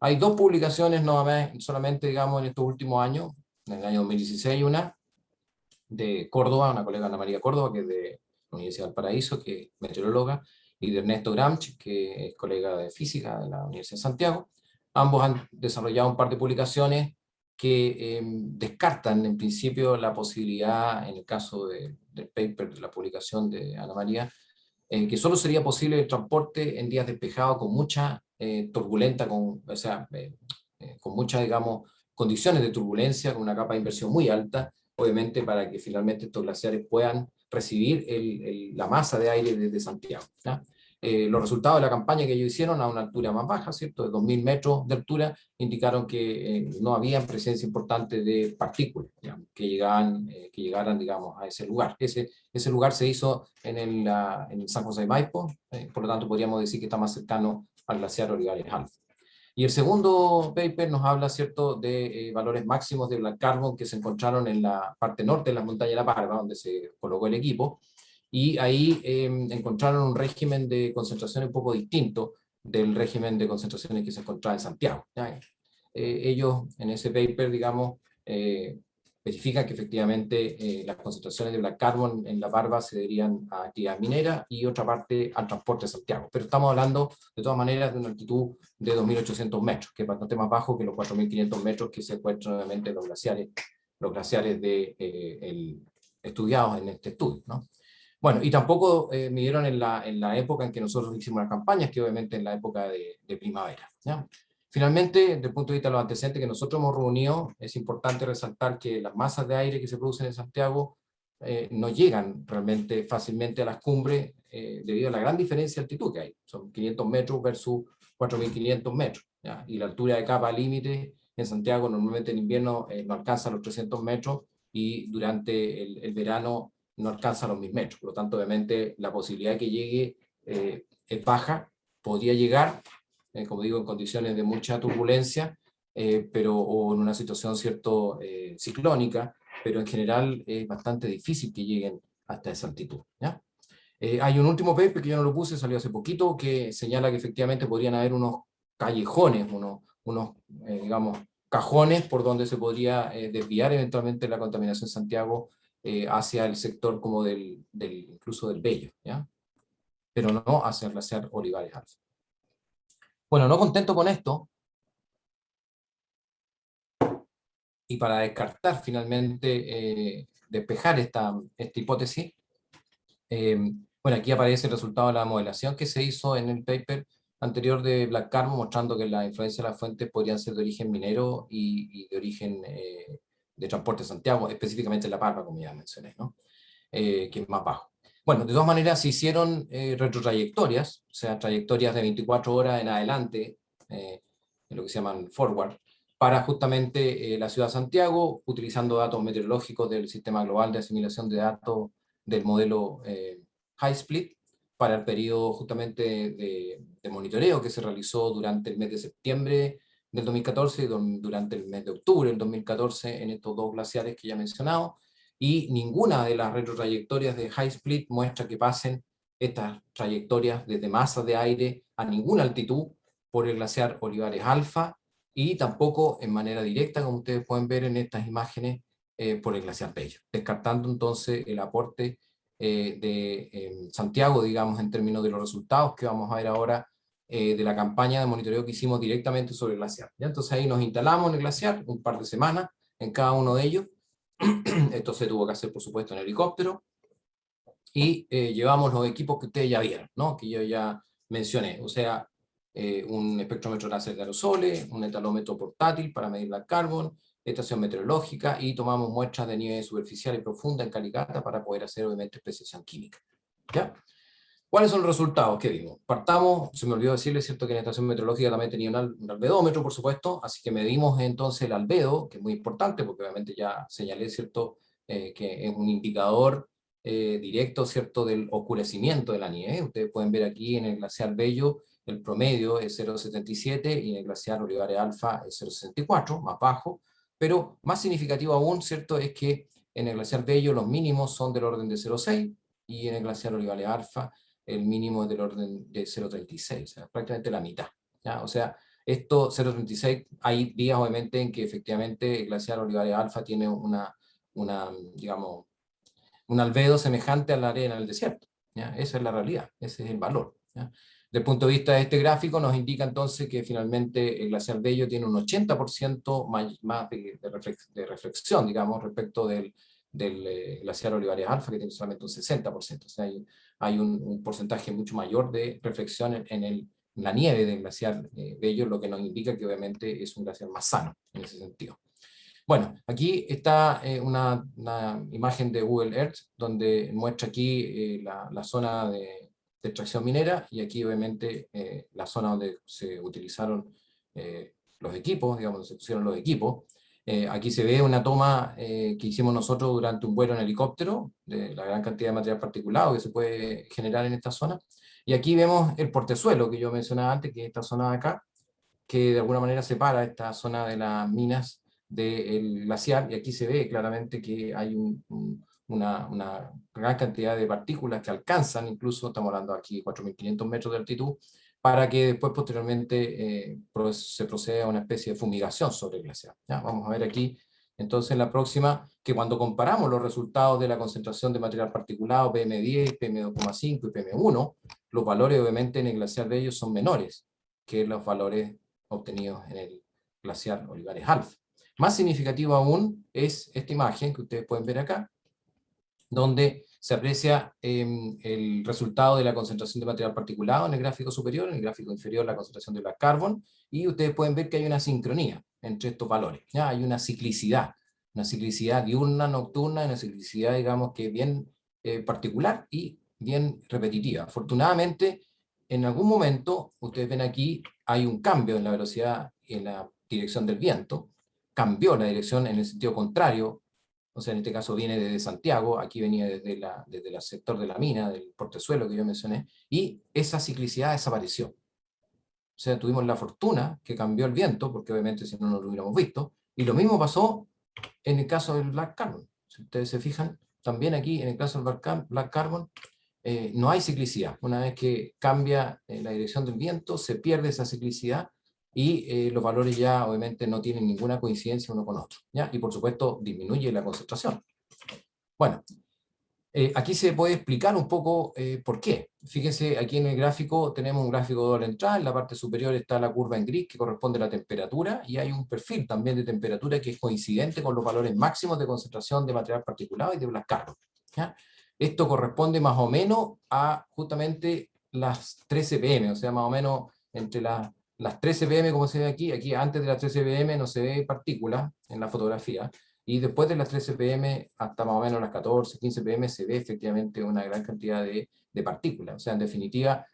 hay dos publicaciones solamente, digamos, en estos últimos años, en el año 2016 una, de Córdoba, una colega Ana María Córdoba, que es de la Universidad del Paraíso, que es meteoróloga, y de Ernesto Gramsci, que es colega de física de la Universidad de Santiago. Ambos han desarrollado un par de publicaciones que descartan en principio la posibilidad, en el caso del paper de la publicación de Ana María, que solo sería posible el transporte en días despejados con mucha con muchas, digamos, condiciones de turbulencia, con una capa de inversión muy alta, obviamente para que finalmente estos glaciares puedan recibir la masa de aire desde Santiago, ¿ya? Los resultados de la campaña que ellos hicieron a una altura más baja, ¿cierto?, de 2.000 metros de altura, indicaron que no había presencia importante de partículas, ¿ya?, que llegaran, digamos, a ese lugar. Ese lugar se hizo en el San José de Maipo, por lo tanto podríamos decir que está más cercano al glaciar Olivares Alfa. Y el segundo paper nos habla, ¿cierto?, de valores máximos de black carbon que se encontraron en la parte norte de las montañas de La Parva, donde se colocó el equipo, y ahí encontraron un régimen de concentración un poco distinto del régimen de concentraciones que se encontraba en Santiago, ¿ya? Ellos en ese paper, digamos, verifican que efectivamente las concentraciones de black carbon en La Parva se deberían a actividad minera y otra parte al transporte de Santiago. Pero estamos hablando de todas maneras de una altitud de 2.800 metros, que es bastante más bajo que los 4.500 metros que se encuentran obviamente en los glaciares estudiados en este estudio, ¿no? Bueno, y tampoco midieron en la época en que nosotros hicimos las campañas, que obviamente en la época de primavera, ¿ya? Finalmente, desde el punto de vista de los antecedentes que nosotros hemos reunido, es importante resaltar que las masas de aire que se producen en Santiago no llegan realmente fácilmente a las cumbres debido a la gran diferencia de altitud que hay. Son 500 metros versus 4.500 metros, ¿ya? Y la altura de capa límite en Santiago normalmente en invierno no alcanza los 300 metros y durante el verano no alcanza los 1000 metros. Por lo tanto, obviamente, la posibilidad de que llegue es baja. Podría llegar, como digo, en condiciones de mucha turbulencia, o en una situación ciclónica, pero en general es bastante difícil que lleguen hasta esa altitud, ¿ya? Hay un último paper que yo no lo puse, salió hace poquito, que señala que efectivamente podrían haber unos callejones, digamos, cajones por donde se podría desviar eventualmente la contaminación en Santiago hacia el sector como incluso del Bello, ¿ya? Pero no hacia el glaciar Olivares Alfa. Bueno, no contento con esto, y para descartar finalmente, despejar esta hipótesis, bueno, aquí aparece el resultado de la modelación que se hizo en el paper anterior de Black Carbon, mostrando que la influencia de las fuentes podrían ser de origen minero y de origen de transporte de Santiago, específicamente en La Palma, como ya mencioné, ¿no? Que es más bajo. Bueno, de todas maneras se hicieron retrotrayectorias, o sea, trayectorias de 24 horas en adelante, en lo que se llaman forward, para justamente la ciudad de Santiago, utilizando datos meteorológicos del Sistema Global de Asimilación de Datos del modelo High Split, para el periodo justamente de monitoreo que se realizó durante el mes de septiembre del 2014 y durante el mes de octubre del 2014 en estos dos glaciares que ya he mencionado, y ninguna de las retrotrayectorias de High Split muestra que pasen estas trayectorias desde masas de aire a ninguna altitud por el glaciar Olivares Alfa, y tampoco en manera directa, como ustedes pueden ver en estas imágenes, por el glaciar Bello, descartando entonces el aporte de Santiago, digamos, en términos de los resultados que vamos a ver ahora de la campaña de monitoreo que hicimos directamente sobre el glaciar. ¿Ya? Entonces ahí nos instalamos en el glaciar un par de semanas en cada uno de ellos. Esto se tuvo que hacer, por supuesto, en helicóptero, y llevamos los equipos que ustedes ya vieron, ¿no? Que yo ya mencioné, o sea, un espectrómetro láser de aerosoles, un etalómetro portátil para medir la carbón, estación meteorológica, y tomamos muestras de nieve superficial y profunda en Calicata para poder hacer, obviamente, especiación química. ¿Ya? ¿Cuáles son los resultados que vimos? Partamos, se me olvidó decirles, ¿cierto?, que en la estación meteorológica también tenía un albedómetro, por supuesto, así que medimos entonces el albedo, que es muy importante, porque obviamente ya señalé, ¿cierto?, que es un indicador directo, ¿cierto?, del oscurecimiento de la nieve. Ustedes pueden ver aquí en el glaciar Bello, el promedio es 0,77, y en el glaciar Olivares Alfa es 0,64, más bajo, pero más significativo aún, ¿cierto?, es que en el glaciar Bello los mínimos son del orden de 0,6, y en el glaciar Olivares Alfa el mínimo es del orden de 0,36, o sea, prácticamente la mitad, ¿ya? O sea, esto 0,36, hay días obviamente en que efectivamente el glaciar Olivares Alfa tiene digamos, un albedo semejante a la arena del desierto, ¿ya? Esa es la realidad, ese es el valor, ¿ya? Desde el punto de vista de este gráfico nos indica entonces que finalmente el glaciar Bello tiene un 80% más de reflexión, digamos, respecto del glaciar Olivares Alfa, que tiene solamente un 60%, o sea, hay un porcentaje mucho mayor de reflexión en la nieve del glaciar Bello, lo que nos indica que obviamente es un glaciar más sano en ese sentido. Bueno, aquí está una imagen de Google Earth, donde muestra aquí la zona de extracción minera, y aquí obviamente la zona donde se utilizaron los equipos, digamos, donde se pusieron los equipos. Aquí se ve una toma que hicimos nosotros durante un vuelo en helicóptero, de la gran cantidad de material particulado que se puede generar en esta zona. Y aquí vemos el portezuelo que yo mencionaba antes, que es esta zona de acá, que de alguna manera separa esta zona de las minas del glaciar, y aquí se ve claramente que hay una gran cantidad de partículas que alcanzan, incluso estamos hablando aquí 4.500 metros de altitud, para que después posteriormente se proceda a una especie de fumigación sobre el glaciar. ¿Ya? Vamos a ver aquí entonces en la próxima, que cuando comparamos los resultados de la concentración de material particulado, PM10, PM2,5 y PM1, los valores obviamente en el glaciar de ellos son menores que los valores obtenidos en el glaciar Olivares Alfa. Más significativo aún es esta imagen que ustedes pueden ver acá, donde se aprecia el resultado de la concentración de material particulado en el gráfico superior, en el gráfico inferior la concentración de black carbon, y ustedes pueden ver que hay una sincronía entre estos valores, ¿ya? Hay una ciclicidad diurna, nocturna, una ciclicidad, digamos, que es bien particular y bien repetitiva. Afortunadamente, en algún momento, ustedes ven aquí, hay un cambio en la velocidad, en la dirección del viento, cambió la dirección en el sentido contrario, o sea, en este caso viene desde Santiago, aquí venía desde el sector de la mina, del portezuelo que yo mencioné, y esa ciclicidad desapareció. O sea, tuvimos la fortuna que cambió el viento, porque obviamente si no, no lo hubiéramos visto, y lo mismo pasó en el caso del Black Carbon. Si ustedes se fijan, también aquí en el caso del Black Carbon, no hay ciclicidad. Una vez que cambia la dirección del viento, se pierde esa ciclicidad y los valores ya obviamente no tienen ninguna coincidencia uno con otro, ¿ya? Y por supuesto disminuye la concentración. Bueno, aquí se puede explicar un poco por qué. Fíjense, aquí en el gráfico tenemos un gráfico de doble entrada, en la parte superior está la curva en gris que corresponde a la temperatura, y hay un perfil también de temperatura que es coincidente con los valores máximos de concentración de material particulado y de Black Carbon, ¿ya? Esto corresponde más o menos a justamente las 13 pm, o sea, más o menos entre las 13 pm, como se ve aquí antes de las 13 pm no se ve partículas en la fotografía, y después de las 13 pm hasta más o menos las 14, 15 pm se ve efectivamente una gran cantidad de partículas. O sea, en definitiva,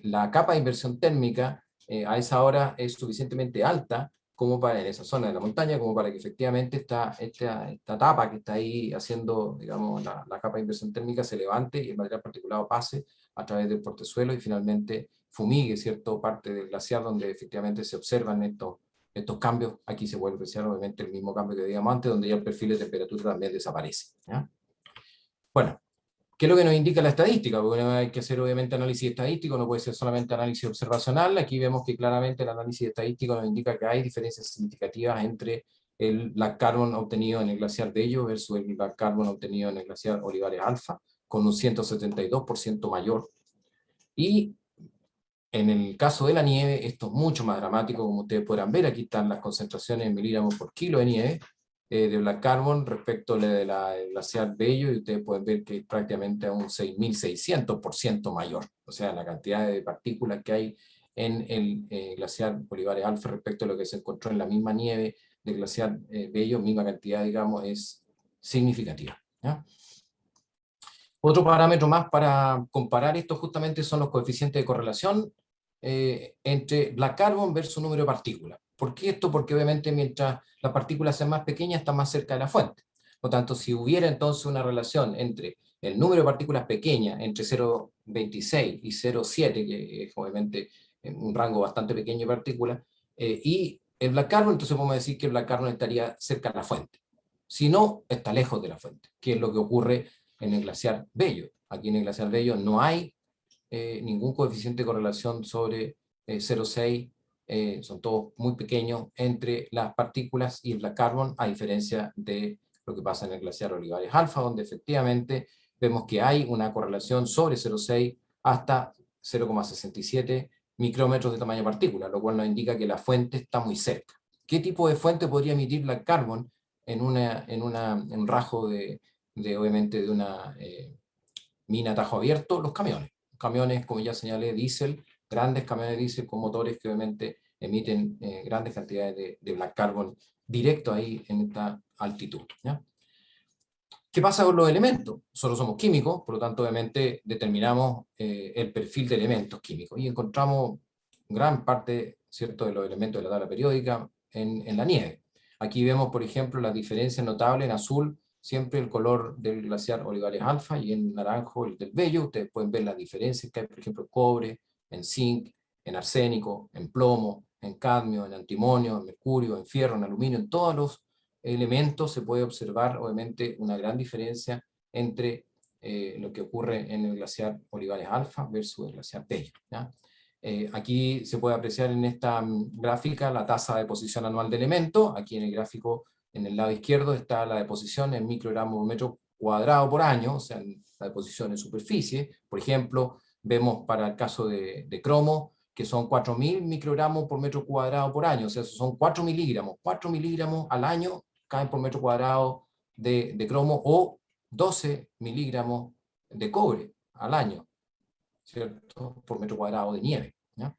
la capa de inversión térmica a esa hora es suficientemente alta como para, en esa zona de la montaña, como para que efectivamente esta tapa que está ahí haciendo, digamos, la capa de inversión térmica se levante y el material particulado pase a través del portezuelo y finalmente fumigue, ¿cierto?, parte del glaciar donde efectivamente se observan estos cambios. Aquí se vuelve a apreciar obviamente el mismo cambio que veíamos antes, donde ya el perfil de temperatura también desaparece, ¿ya? Bueno, ¿qué es lo que nos indica la estadística? Porque hay que hacer obviamente análisis estadístico, no puede ser solamente análisis observacional. Aquí vemos que claramente el análisis estadístico nos indica que hay diferencias significativas entre el Black Carbon obtenido en el glaciar Bello versus el Black Carbon obtenido en el glaciar Olivares Alfa, con un 172% mayor. Y en el caso de la nieve, esto es mucho más dramático, como ustedes podrán ver. Aquí están las concentraciones en miligramos por kilo de nieve de Black Carbon respecto a la del glaciar Bello, y ustedes pueden ver que es prácticamente a un 6.600% mayor. O sea, la cantidad de partículas que hay en el glaciar Olivares Alfa respecto a lo que se encontró en la misma nieve del glaciar Bello, misma cantidad, digamos, es significativa, ¿ya? Otro parámetro más para comparar esto justamente son los coeficientes de correlación entre Black Carbon versus número de partículas. ¿Por qué esto? Porque obviamente mientras las partículas sean más pequeñas, están más cerca de la fuente. Por lo tanto, si hubiera entonces una relación entre el número de partículas pequeñas, entre 0,26 y 0,7, que es obviamente un rango bastante pequeño de partículas, y el Black Carbon, entonces podemos decir que el Black Carbon estaría cerca de la fuente. Si no, está lejos de la fuente, que es lo que ocurre en el glaciar Bello. Aquí en el glaciar Bello no hay ningún coeficiente de correlación sobre 0,6, son todos muy pequeños entre las partículas y el Black Carbon, a diferencia de lo que pasa en el glaciar Olivares Alfa, donde efectivamente vemos que hay una correlación sobre 0,6 hasta 0,67 micrómetros de tamaño de partícula, lo cual nos indica que la fuente está muy cerca. ¿Qué tipo de fuente podría emitir Black Carbon en un rajo obviamente de una mina a tajo abierto? Los camiones. Camiones, como ya señalé, diésel, grandes camiones diésel con motores que obviamente emiten grandes cantidades de Black Carbon directo ahí en esta altitud, ¿ya? ¿Qué pasa con los elementos? Nosotros somos químicos, por lo tanto obviamente determinamos el perfil de elementos químicos y encontramos gran parte, ¿cierto?, de los elementos de la tabla periódica en la nieve. Aquí vemos, por ejemplo, las diferencias notables en azul, siempre el color del glaciar Olivares Alfa, y en naranjo el del Bello. Ustedes pueden ver las diferencias que hay, por ejemplo, en cobre, en zinc, en arsénico, en plomo, en cadmio, en antimonio, en mercurio, en fierro, en aluminio, en todos los elementos se puede observar obviamente una gran diferencia entre lo que ocurre en el glaciar Olivares Alfa versus el glaciar Bello, ¿ya? Aquí se puede apreciar en esta gráfica la tasa de deposición anual de elementos. Aquí en el gráfico, en el lado izquierdo, está la deposición en microgramos por metro cuadrado por año, o sea, la deposición en superficie. Por ejemplo, vemos para el caso de cromo, que son 4.000 microgramos por metro cuadrado por año, o sea, son 4 miligramos al año caen por metro cuadrado de cromo, o 12 miligramos de cobre al año, ¿cierto?, por metro cuadrado de nieve, ¿ya?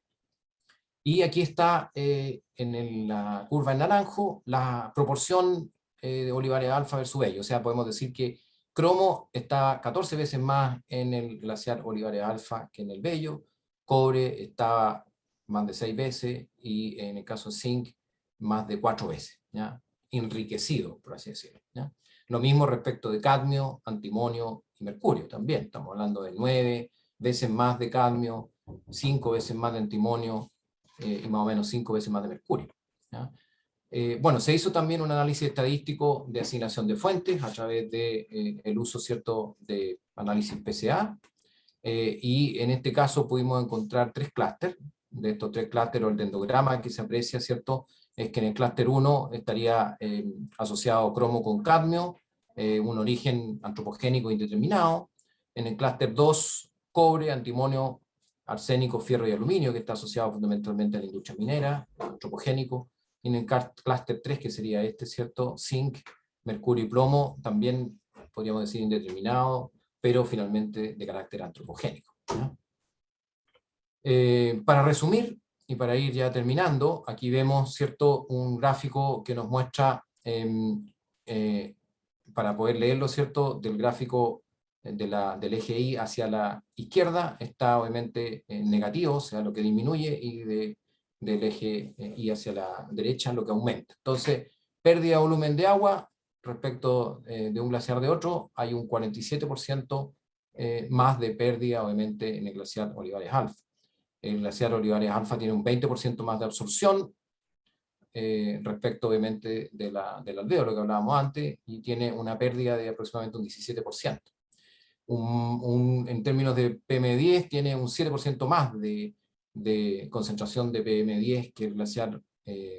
Y aquí está en la curva en naranjo la proporción de Olivares Alfa versus Bello. O sea, podemos decir que cromo está 14 veces más en el glaciar Olivares Alfa que en el Bello, cobre está más de 6 veces, y en el caso de zinc más de 4 veces, ¿ya? Enriquecido, por así decirlo, ¿ya? Lo mismo respecto de cadmio, antimonio y mercurio también. Estamos hablando de 9 veces más de cadmio, 5 veces más de antimonio y más o menos 5 veces más de mercurio, ¿ya? Bueno, se hizo también un análisis estadístico de asignación de fuentes a través de el uso, ¿cierto?, de análisis PCA, y en este caso pudimos encontrar 3 clústeres. De estos 3 clústeres, el dendrograma que se aprecia, ¿cierto?, es que en el clúster 1 estaría asociado cromo con cadmio, un origen antropogénico indeterminado. En el clúster 2, cobre, antimonio, arsénico, fierro y aluminio, que está asociado fundamentalmente a la industria minera, antropogénico. Y en el clúster 3, que sería este, ¿cierto?, zinc, mercurio y plomo, también podríamos decir indeterminado, pero finalmente de carácter antropogénico, ¿no? Para resumir, y para ir ya terminando, aquí vemos, ¿cierto?, un gráfico que nos muestra, para poder leerlo, ¿cierto?, del gráfico del eje Y hacia la izquierda, está obviamente negativo, o sea, lo que disminuye, y del eje Y hacia la derecha, lo que aumenta. Entonces, pérdida de volumen de agua respecto de un glaciar de otro, hay un 47% más de pérdida, obviamente, en el glaciar Olivares Alfa. El glaciar Olivares Alfa tiene un 20% más de absorción respecto, obviamente, del alvéolo que hablábamos antes, y tiene una pérdida de aproximadamente un 17%. En términos de PM10, tiene un 7% más de concentración de PM10 que el glaciar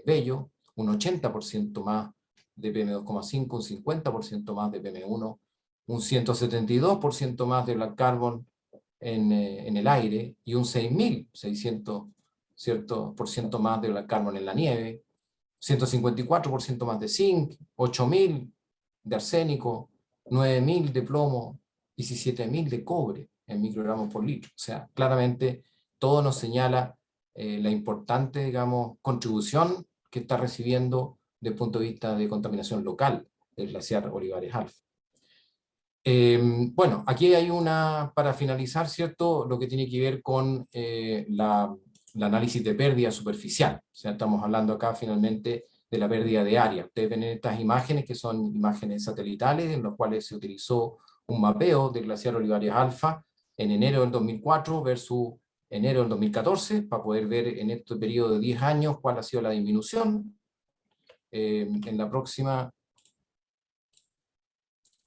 Bello, un 80% más de PM2,5, un 50% más de PM1, un 172% más de black carbon en el aire, y un 6.600% más de black carbon en la nieve, 154% más de zinc, 8.000 de arsénico, 9.000 de plomo, 17.000 de cobre en microgramos por litro. O sea, claramente todo nos señala la importante, digamos, contribución que está recibiendo desde el punto de vista de contaminación local el glaciar Olivares Alfa. Bueno, aquí hay para finalizar, ¿cierto?, lo que tiene que ver con el análisis de pérdida superficial. O sea, estamos hablando acá finalmente de la pérdida de área. Ustedes ven estas imágenes, que son imágenes satelitales, en las cuales se utilizó un mapeo del glaciar Olivares Alfa en enero del 2004 versus enero del 2014, para poder ver en este periodo de 10 años cuál ha sido la disminución. En la próxima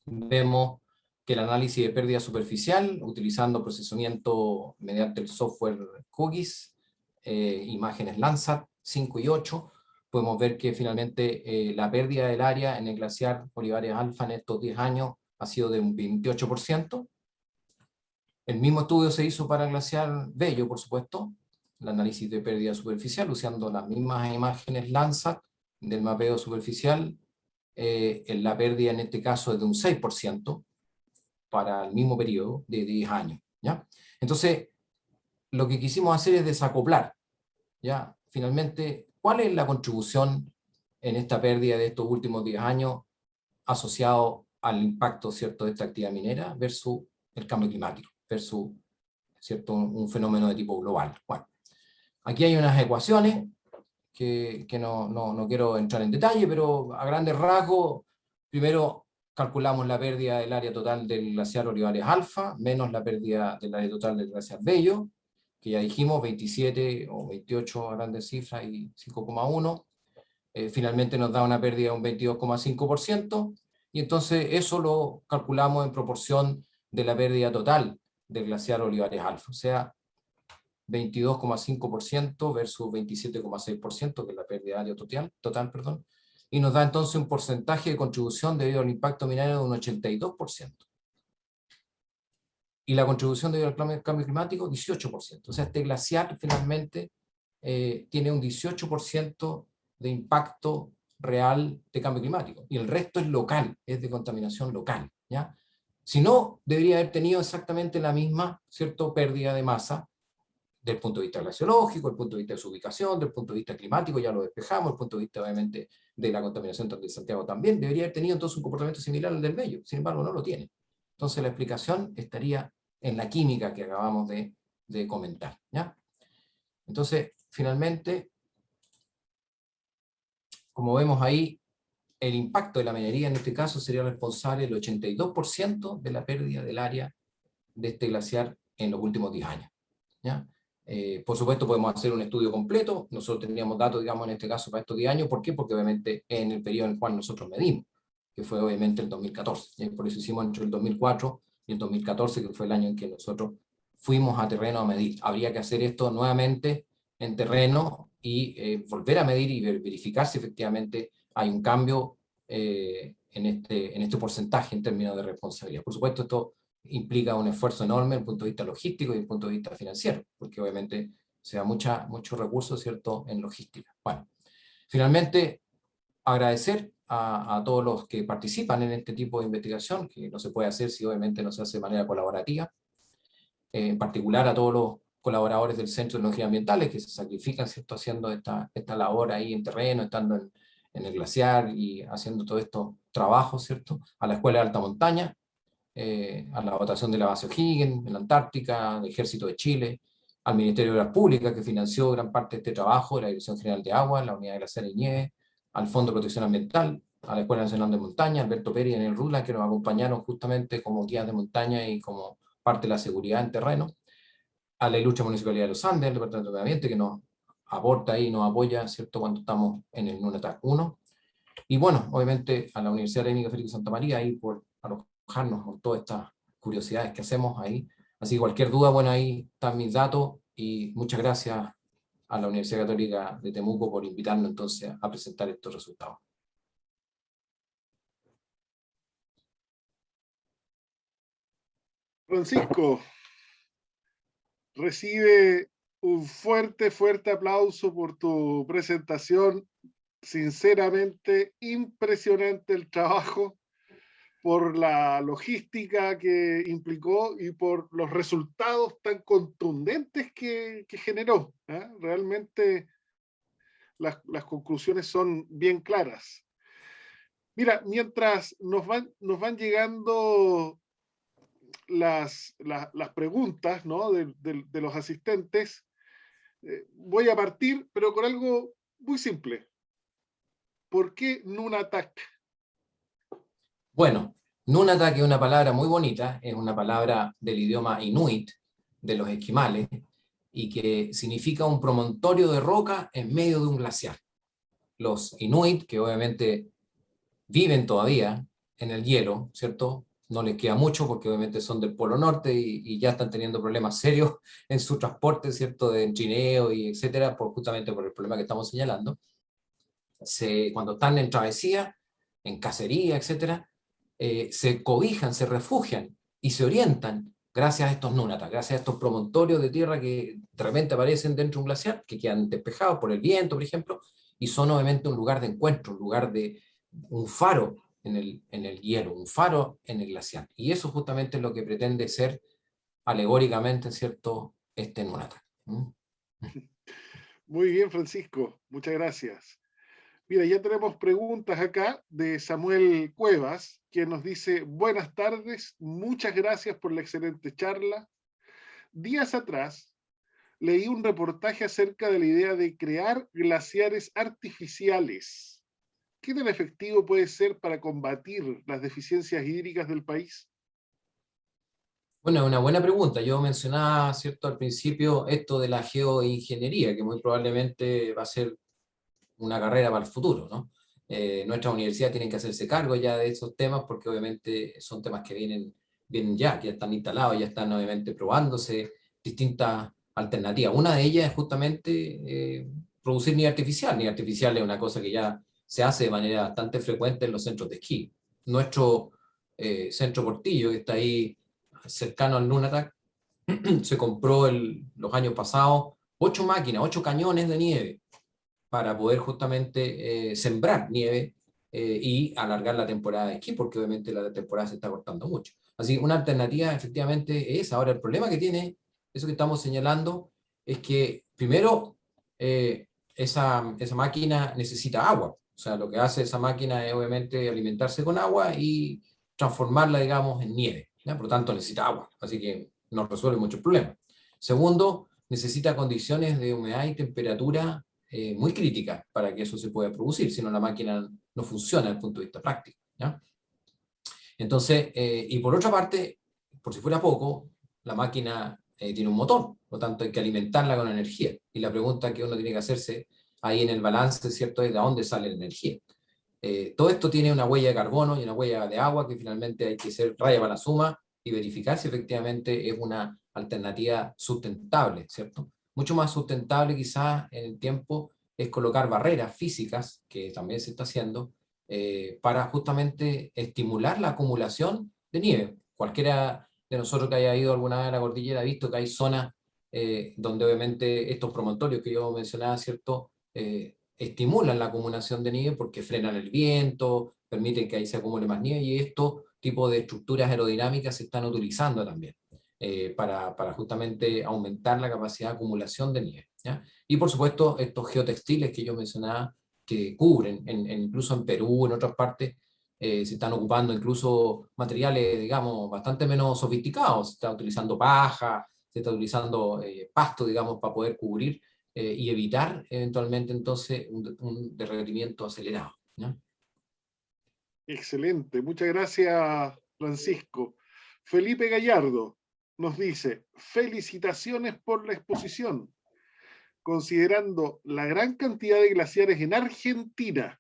vemos que el análisis de pérdida superficial, utilizando procesamiento mediante el software QGIS, imágenes Landsat 5 y 8, podemos ver que finalmente la pérdida del área en el glaciar Olivares Alfa en estos 10 años ha sido de un 28%. El mismo estudio se hizo para el glaciar Bello, por supuesto, el análisis de pérdida superficial, usando las mismas imágenes Landsat del mapeo superficial. La pérdida en este caso es de un 6% para el mismo periodo de 10 años, ¿ya? Entonces, lo que quisimos hacer es desacoplar, ¿ya? Finalmente, ¿cuál es la contribución en esta pérdida de estos últimos 10 años asociado al impacto, ¿cierto?, de esta actividad minera versus el cambio climático, versus, ¿cierto?, un fenómeno de tipo global? Bueno, aquí hay unas ecuaciones que no quiero entrar en detalle, pero a grandes rasgos, primero calculamos la pérdida del área total del glaciar Olivares Alfa, menos la pérdida del área total del glaciar Bello, que ya dijimos, 27 o 28 grandes cifras y 5,1. Finalmente nos da una pérdida de un 22,5%, y entonces eso lo calculamos en proporción de la pérdida total del glaciar Olivares Alfa, o sea, 22,5% versus 27,6%, que es la pérdida de área total, perdón, y nos da entonces un porcentaje de contribución debido al impacto minero de un 82%. Y la contribución debido al cambio climático, 18%. O sea, este glaciar finalmente tiene un 18% de impacto real de cambio climático, y el resto es local, es de contaminación local, ¿ya? Si no, debería haber tenido exactamente la misma, ¿cierto?, pérdida de masa, del punto de vista glaciológico, del punto de vista de su ubicación, del punto de vista climático, ya lo despejamos, del punto de vista obviamente de la contaminación de Santiago también, debería haber tenido entonces un comportamiento similar al del Bello, sin embargo no lo tiene. Entonces la explicación estaría en la química que acabamos de comentar, ¿ya? Entonces, finalmente, como vemos ahí, el impacto de la minería en este caso sería responsable del 82% de la pérdida del área de este glaciar en los últimos 10 años. ¿Ya? Por supuesto podemos hacer un estudio completo, nosotros tendríamos datos, digamos, en este caso para estos 10 años, ¿por qué? Porque obviamente en el periodo en el cual nosotros medimos, que fue obviamente el 2014, y por eso hicimos entre el 2004 y el 2014, que fue el año en que nosotros fuimos a terreno a medir. Habría que hacer esto nuevamente en terreno y volver a medir y verificar si efectivamente hay un cambio en este porcentaje en términos de responsabilidad. Por supuesto, esto implica un esfuerzo enorme desde el punto de vista logístico y desde el punto de vista financiero, porque obviamente se da muchos recursos, ¿cierto?, en logística. Bueno, finalmente, agradecer a todos los que participan en este tipo de investigación, que no se puede hacer si obviamente no se hace de manera colaborativa, en particular a todos los colaboradores del Centro de Tecnologías Ambientales que se sacrifican, ¿cierto?, haciendo esta labor ahí en terreno, estando en el glaciar y haciendo todos estos trabajos, ¿cierto?, a la Escuela de Alta Montaña, a la votación de la base O'Higgins en la Antártica, al Ejército de Chile, al Ministerio de Obras Públicas que financió gran parte de este trabajo, la Dirección General de Agua, la Unidad de Glaciares y Nieve, al Fondo de Protección Ambiental, a la Escuela Nacional de Montaña, Alberto Pérez y Daniel Rula, que nos acompañaron justamente como guías de montaña y como parte de la seguridad en terreno, a la ilustre Municipalidad de los Andes, el Departamento de Medio Ambiente, que nos aporta y nos apoya, ¿cierto?, cuando estamos en el NUNATAC 1, y bueno, obviamente a la Universidad Técnica Federico Santa María, ahí por alojarnos con todas estas curiosidades que hacemos ahí. Así que cualquier duda, bueno, ahí están mis datos, y muchas gracias a la Universidad Católica de Temuco por invitarnos entonces a presentar estos resultados. Francisco, recibe un fuerte aplauso por tu presentación. Sinceramente, impresionante el trabajo, por la logística que implicó y por los resultados tan contundentes que generó. Realmente las conclusiones son bien claras. Mira, mientras nos van llegando las preguntas, ¿no?, de los asistentes, voy a partir, pero con algo muy simple. ¿Por qué NUNATAC? Bueno, NUNATAC es una palabra muy bonita, es una palabra del idioma inuit, de los esquimales, y que significa un promontorio de roca en medio de un glaciar. Los inuit, que obviamente viven todavía en el hielo, ¿cierto?, no les queda mucho porque obviamente son del Polo Norte y ya están teniendo problemas serios en su transporte, ¿cierto?, de trineo y etcétera, justamente por el problema que estamos señalando. Cuando están en travesía, en cacería, etcétera, se cobijan, se refugian y se orientan gracias a estos NUNATAC, gracias a estos promontorios de tierra que de repente aparecen dentro de un glaciar, que quedan despejados por el viento, por ejemplo, y son obviamente un lugar de encuentro, un faro en el hielo, un faro en el glaciar. Y eso justamente es lo que pretende ser alegóricamente, ¿cierto?, este NUNATAC. Muy bien, Francisco, muchas gracias. Mira, ya tenemos preguntas acá de Samuel Cuevas, quien nos dice: buenas tardes, muchas gracias por la excelente charla. Días atrás leí un reportaje acerca de la idea de crear glaciares artificiales. ¿Qué tan efectivo puede ser para combatir las deficiencias hídricas del país? Bueno, es una buena pregunta. Yo mencionaba, ¿cierto?, al principio esto de la geoingeniería, que muy probablemente va a ser una carrera para el futuro, ¿no? Nuestra universidad tiene que hacerse cargo ya de esos temas porque obviamente son temas que vienen ya, que ya están instalados, ya están obviamente probándose distintas alternativas. Una de ellas es justamente producir nieve artificial. Nieve artificial es una cosa que ya se hace de manera bastante frecuente en los centros de esquí. Nuestro centro Portillo, que está ahí cercano al NUNATAC, se compró los años pasados 8 máquinas, 8 cañones de nieve para poder justamente sembrar nieve y alargar la temporada de esquí, porque obviamente la temporada se está cortando mucho. Así que una alternativa efectivamente es, ahora el problema que tiene, eso que estamos señalando, es que primero esa máquina necesita agua. O sea, lo que hace esa máquina es obviamente alimentarse con agua y transformarla, digamos, en nieve, ¿ya? Por lo tanto necesita agua, así que no resuelve muchos problemas. Segundo, necesita condiciones de humedad y temperatura muy crítica para que eso se pueda producir, si no la máquina no funciona desde el punto de vista práctico, ¿ya? Entonces, y por otra parte, por si fuera poco, la máquina tiene un motor, por lo tanto hay que alimentarla con energía. Y la pregunta que uno tiene que hacerse ahí en el balance, ¿cierto?, es de dónde sale la energía. Todo esto tiene una huella de carbono y una huella de agua que finalmente hay que hacer raya para la suma y verificar si efectivamente es una alternativa sustentable, ¿cierto? Mucho más sustentable quizás en el tiempo es colocar barreras físicas, que también se está haciendo, para justamente estimular la acumulación de nieve. Cualquiera de nosotros que haya ido alguna vez a la cordillera ha visto que hay zonas donde obviamente estos promontorios que yo mencionaba, ¿cierto?, estimulan la acumulación de nieve porque frenan el viento, permiten que ahí se acumule más nieve, y estos tipos de estructuras aerodinámicas se están utilizando también para justamente aumentar la capacidad de acumulación de nieve, ¿ya? Y por supuesto estos geotextiles que yo mencionaba, que cubren, incluso en Perú, en otras partes, se están ocupando incluso materiales, digamos, bastante menos sofisticados. Se está utilizando paja, se está utilizando pasto, digamos, para poder cubrir y evitar eventualmente entonces un derretimiento acelerado, ¿no? Excelente, muchas gracias, Francisco. Felipe Gallardo nos dice, felicitaciones por la exposición. Considerando la gran cantidad de glaciares en Argentina,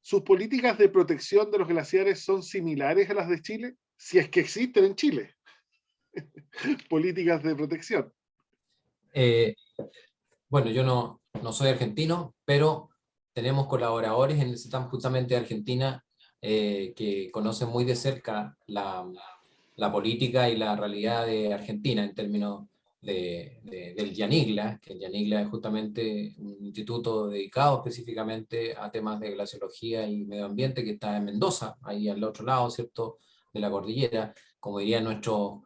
¿sus políticas de protección de los glaciares son similares a las de Chile? Si es que existen en Chile políticas de protección. Bueno, yo no soy argentino, pero tenemos colaboradores en el CETAM justamente de Argentina que conocen muy de cerca la política y la realidad de Argentina en términos del YANIGLA, que el YANIGLA es justamente un instituto dedicado específicamente a temas de glaciología y medio ambiente, que está en Mendoza, ahí al otro lado, ¿cierto?, de la cordillera. Como dirían nuestros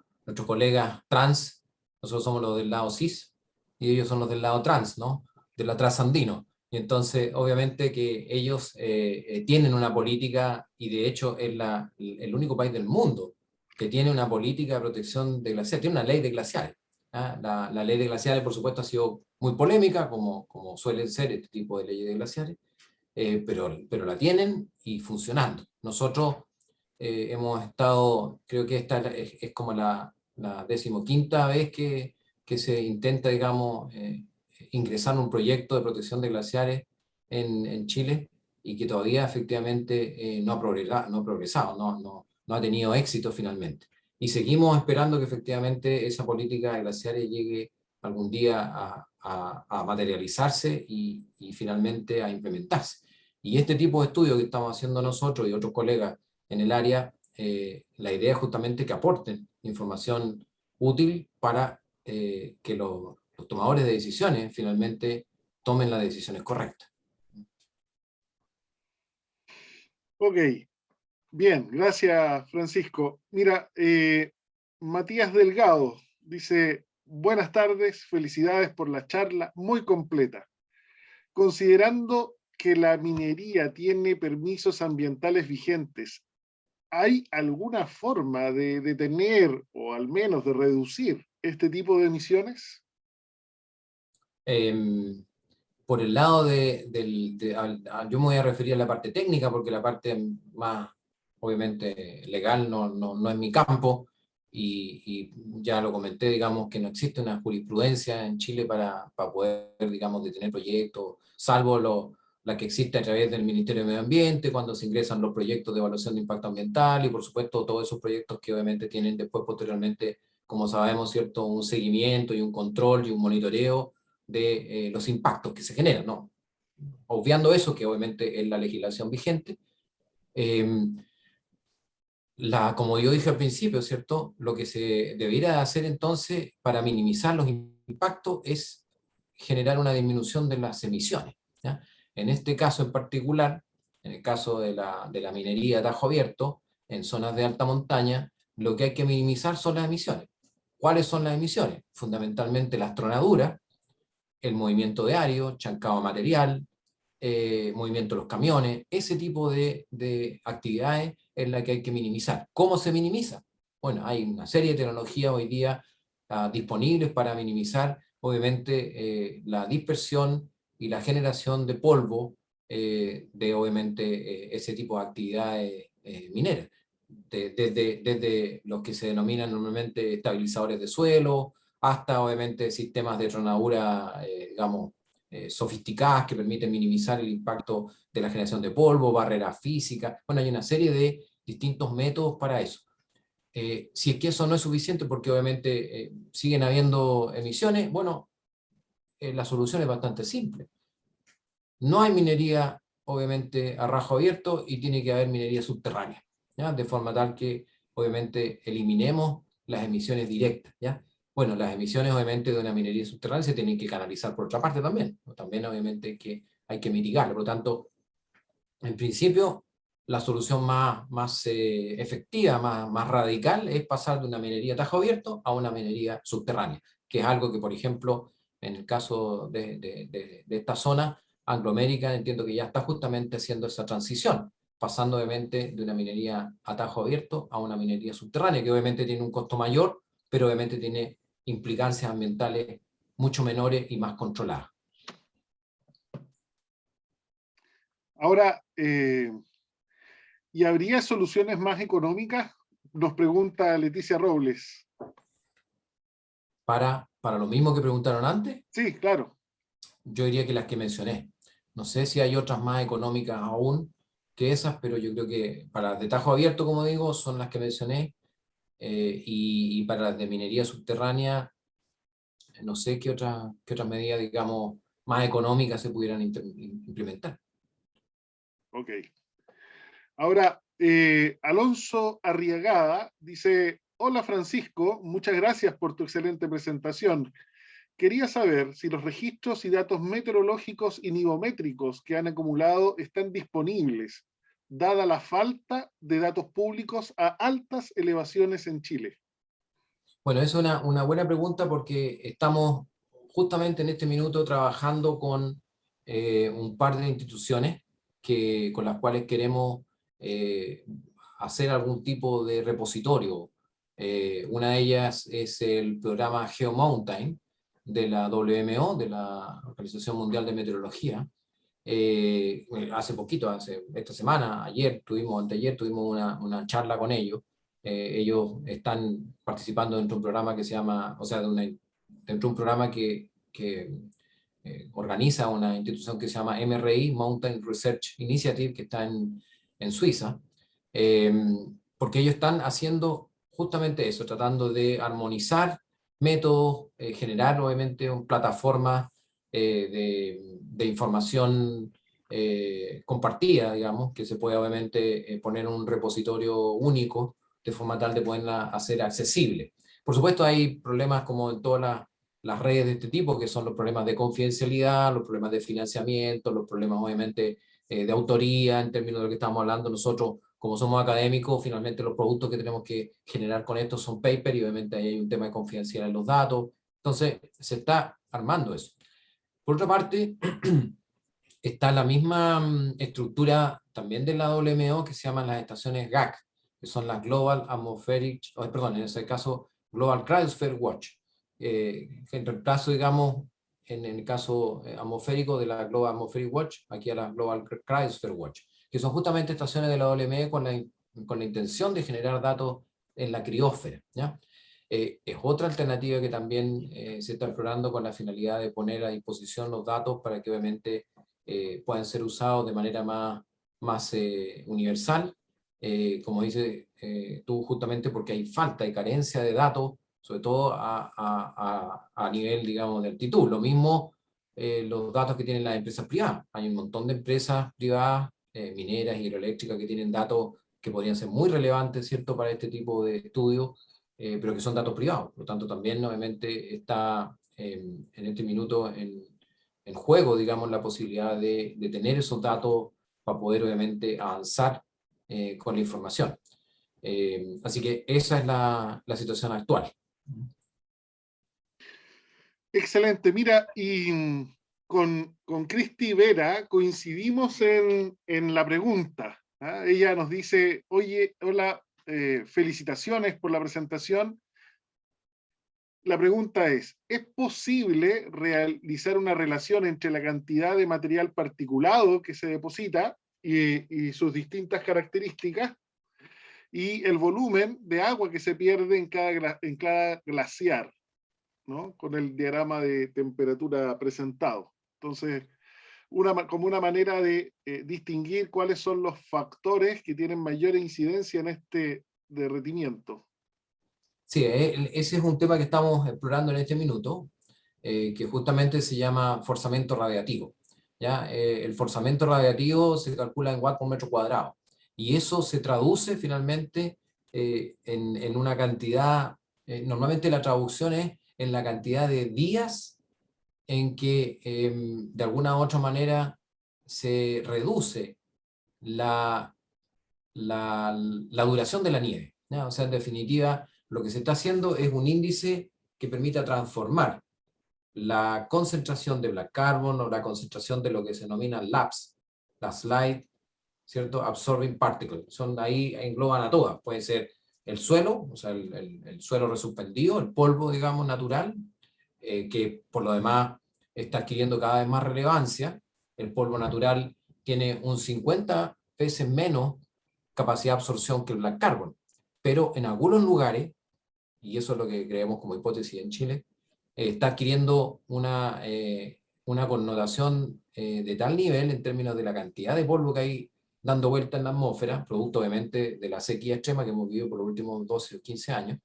colegas trans, nosotros somos los del lado cis, y ellos son los del lado trans, ¿no?, del lado transandino. Y entonces, obviamente que ellos tienen una política, y de hecho es el único país del mundo que tiene una política de protección de glaciares, tiene una ley de glaciares. ¿Ah? La ley de glaciares, por supuesto, ha sido muy polémica, como suelen ser este tipo de leyes de glaciares, pero la tienen y funcionando. Nosotros hemos estado, creo que esta es como la 15ª vez que se intenta, digamos, ingresar un proyecto de protección de glaciares en Chile, y que todavía efectivamente no ha progresado, no ha tenido éxito finalmente. Y seguimos esperando que efectivamente esa política de glaciares llegue algún día a materializarse y finalmente a implementarse. Y este tipo de estudios que estamos haciendo nosotros y otros colegas en el área, la idea es justamente que aporten información útil para que los tomadores de decisiones finalmente tomen las decisiones correctas. Ok, bien, gracias, Francisco. Mira, Matías Delgado dice, buenas tardes, felicidades por la charla, muy completa. Considerando que la minería tiene permisos ambientales vigentes, ¿hay alguna forma de detener o al menos de reducir este tipo de emisiones? Por el lado yo me voy a referir a la parte técnica, porque la parte más, obviamente, legal no es mi campo, y ya lo comenté, digamos, que no existe una jurisprudencia en Chile para poder, digamos, detener proyectos, salvo la que existe a través del Ministerio de Medio Ambiente, cuando se ingresan los proyectos de evaluación de impacto ambiental, y por supuesto todos esos proyectos que obviamente tienen después, posteriormente, como sabemos, ¿cierto?, un seguimiento y un control y un monitoreo de los impactos que se generan, ¿no? Obviando eso, que obviamente es la legislación vigente. Como yo dije al principio, ¿cierto?, lo que se debería hacer entonces para minimizar los impactos es generar una disminución de las emisiones, ¿ya? En este caso en particular, en el caso de la minería a tajo abierto, en zonas de alta montaña, lo que hay que minimizar son las emisiones. ¿Cuáles son las emisiones? Fundamentalmente las tronaduras, el movimiento de aéreo, chancado material, movimiento de los camiones, ese tipo de actividades es la que hay que minimizar. ¿Cómo se minimiza? Bueno, hay una serie de tecnologías hoy día disponibles para minimizar, obviamente, la dispersión y la generación de polvo de obviamente ese tipo de actividades mineras, desde los que se denominan normalmente estabilizadores de suelo, hasta obviamente sistemas de tronadura, digamos, sofisticadas que permiten minimizar el impacto de la generación de polvo, barreras físicas. Bueno, hay una serie de distintos métodos para eso. Si es que eso no es suficiente, porque obviamente siguen habiendo emisiones, bueno, la solución es bastante simple. No hay minería, obviamente, a rajo abierto y tiene que haber minería subterránea, ¿ya? De forma tal que, obviamente, eliminemos las emisiones directas, ¿ya? Bueno, las emisiones, obviamente, de una minería subterránea se tienen que canalizar por otra parte también, ¿no? También, obviamente, que hay que mitigarlo. Por lo tanto, en principio, la solución más efectiva, más radical, es pasar de una minería a tajo abierto a una minería subterránea, que es algo que, por ejemplo, en el caso de esta zona, Anglo American, entiendo que ya está justamente haciendo esa transición, pasando obviamente de una minería a tajo abierto a una minería subterránea, que obviamente tiene un costo mayor, pero obviamente tiene implicancias ambientales mucho menores y más controladas. Ahora, ¿y habría soluciones más económicas? Nos pregunta Leticia Robles. Para lo mismo que preguntaron antes, Sí, claro. yo diría que las que mencioné. No sé si hay otras más económicas aún que esas, pero yo creo que para las de tajo abierto, como digo, son las que mencioné, y para las de minería subterránea, no sé qué otras medidas, digamos, más económicas se pudieran implementar. Ok. Ahora, Alonso Arriagada dice, hola Francisco, muchas gracias por tu excelente presentación. Quería saber si los registros y datos meteorológicos y nivométricos que han acumulado están disponibles, dada la falta de datos públicos a altas elevaciones en Chile. Bueno, es una buena pregunta porque estamos justamente en este minuto trabajando con un par de instituciones con las cuales queremos hacer algún tipo de repositorio. Una de ellas es el programa GeoMountain de la WMO, de la Organización Mundial de Meteorología. Hace poquito, esta semana, anteayer tuvimos una charla con ellos. Ellos están participando dentro de un programa que se llama, o sea, dentro de un programa que organiza una institución que se llama MRI, Mountain Research Initiative, que está en Suiza, porque ellos están haciendo justamente eso, tratando de armonizar métodos, generar obviamente plataformas de información compartida, digamos, que se puede obviamente poner en un repositorio único, de forma tal de poderla hacer accesible. Por supuesto, hay problemas como en todas las redes de este tipo, que son los problemas de confidencialidad, los problemas de financiamiento, los problemas obviamente de autoría, en términos de lo que estamos hablando nosotros, como somos académicos, finalmente los productos que tenemos que generar con esto son paper, y obviamente ahí hay un tema de confidencialidad en los datos. Entonces, se está armando eso. Por otra parte, está la misma estructura también de la WMO, que se llaman las estaciones GAC, que son las Global Atmospheric, en ese caso Global Cryosphere Watch. En el caso, digamos, en el caso atmosférico de la Global Atmospheric Watch, aquí a la Global Cryosphere Watch, que son justamente estaciones de la WMO con la intención de generar datos en la criósfera, ¿ya? Es otra alternativa que también se está explorando con la finalidad de poner a disposición los datos para que obviamente puedan ser usados de manera más universal, como dices tú, justamente porque hay falta y carencia de datos, sobre todo a nivel, digamos, de altitud. Lo mismo los datos que tienen las empresas privadas. Hay un montón de empresas privadas, mineras, hidroeléctricas, que tienen datos que podrían ser muy relevantes, ¿cierto?, para este tipo de estudios, pero que son datos privados. Por lo tanto, también obviamente está en este minuto en juego, digamos, la posibilidad de tener esos datos para poder obviamente avanzar con la información. Así que esa es la situación actual. Excelente. Mira, y con Cristi Vera coincidimos en la pregunta. ¿Ah? Ella nos dice, oye, hola, felicitaciones por la presentación. la pregunta ¿es posible realizar una relación entre la cantidad de material particulado que se deposita y sus distintas características y el volumen de agua que se pierde en cada glaciar, ¿no? Con el diagrama de temperatura presentado? Entonces, como una manera de distinguir cuáles son los factores que tienen mayor incidencia en este derretimiento. Sí, ese es un tema que estamos explorando en este minuto, que justamente se llama forzamiento radiativo. ¿Ya? El forzamiento radiativo se calcula en watts por metro cuadrado, y eso se traduce finalmente en una cantidad, normalmente la traducción es en la cantidad de días en que de alguna u otra manera se reduce la duración de la nieve, ¿ya? O sea, en definitiva, lo que se está haciendo es un índice que permita transformar la concentración de black carbon o la concentración de lo que se denomina LAPS, la slide, ¿cierto? Absorbing particle. Ahí engloban a todas. Puede ser el suelo, o sea, el suelo resuspendido, el polvo, digamos, natural, que por lo demás está adquiriendo cada vez más relevancia. El polvo natural tiene un 50 veces menos capacidad de absorción que el black carbon, pero en algunos lugares, y eso es lo que creemos como hipótesis en Chile, está adquiriendo una connotación de tal nivel en términos de la cantidad de polvo que hay dando vuelta en la atmósfera, producto obviamente de la sequía extrema que hemos vivido por los últimos 12 o 15 años,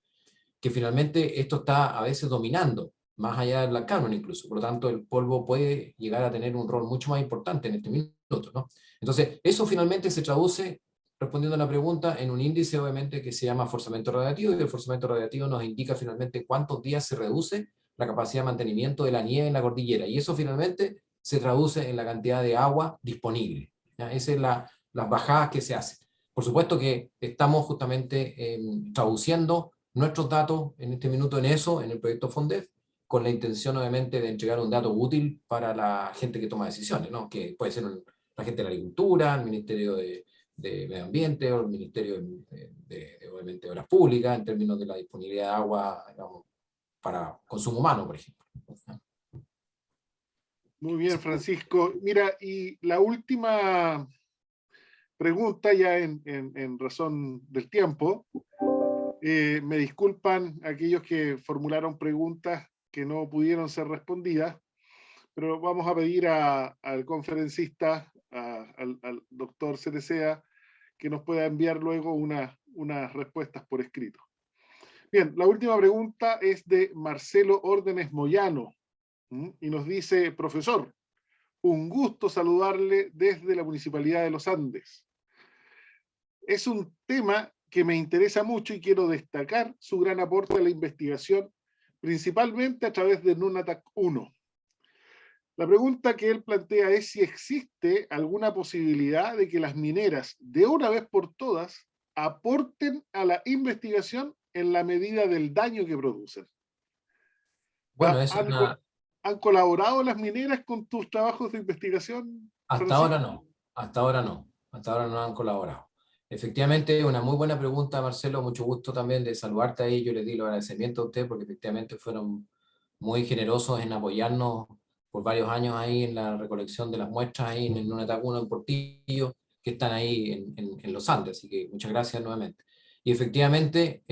que finalmente esto está a veces dominando, más allá del black carbon incluso. Por lo tanto, el polvo puede llegar a tener un rol mucho más importante en este minuto, ¿no? Entonces, eso finalmente se traduce, respondiendo a la pregunta, en un índice obviamente que se llama forzamiento radiativo, y el forzamiento radiativo nos indica finalmente cuántos días se reduce la capacidad de mantenimiento de la nieve en la cordillera, y eso finalmente se traduce en la cantidad de agua disponible, ¿ya? Esa es las bajadas que se hacen. Por supuesto que estamos justamente traduciendo nuestros datos en este minuto en eso, en el proyecto FONDEF, con la intención obviamente de entregar un dato útil para la gente que toma decisiones, ¿no? Que puede ser la gente de la agricultura, el Ministerio de Medio Ambiente, o el Ministerio obviamente, de Obras Públicas, en términos de la disponibilidad de agua, digamos, para consumo humano, por ejemplo. Muy bien, Francisco. Mira, y la última pregunta, ya en razón del tiempo, me disculpan aquellos que formularon preguntas que no pudieron ser respondidas, pero vamos a pedir al conferencista, al doctor Cerecea, que nos pueda enviar luego unas respuestas por escrito. Bien, la última pregunta es de Marcelo Órdenes Moyano, y nos dice: profesor, un gusto saludarle desde la Municipalidad de Los Andes. Es un tema que me interesa mucho y quiero destacar su gran aporte a la investigación, principalmente a través de Nunatak 1. La pregunta que él plantea es si existe alguna posibilidad de que las mineras, de una vez por todas, aporten a la investigación en la medida del daño que producen. Bueno, es ¿Han colaborado las mineras con tus trabajos de investigación, hasta Francisco? ahora no, hasta ahora no han colaborado. Efectivamente, una muy buena pregunta, Marcelo, mucho gusto también de saludarte ahí. Yo les di los agradecimientos a ustedes porque efectivamente fueron muy generosos en apoyarnos por varios años ahí en la recolección de las muestras ahí en el Nunatak 1 en Portillo, que están ahí en Los Andes, así que muchas gracias nuevamente. Y efectivamente,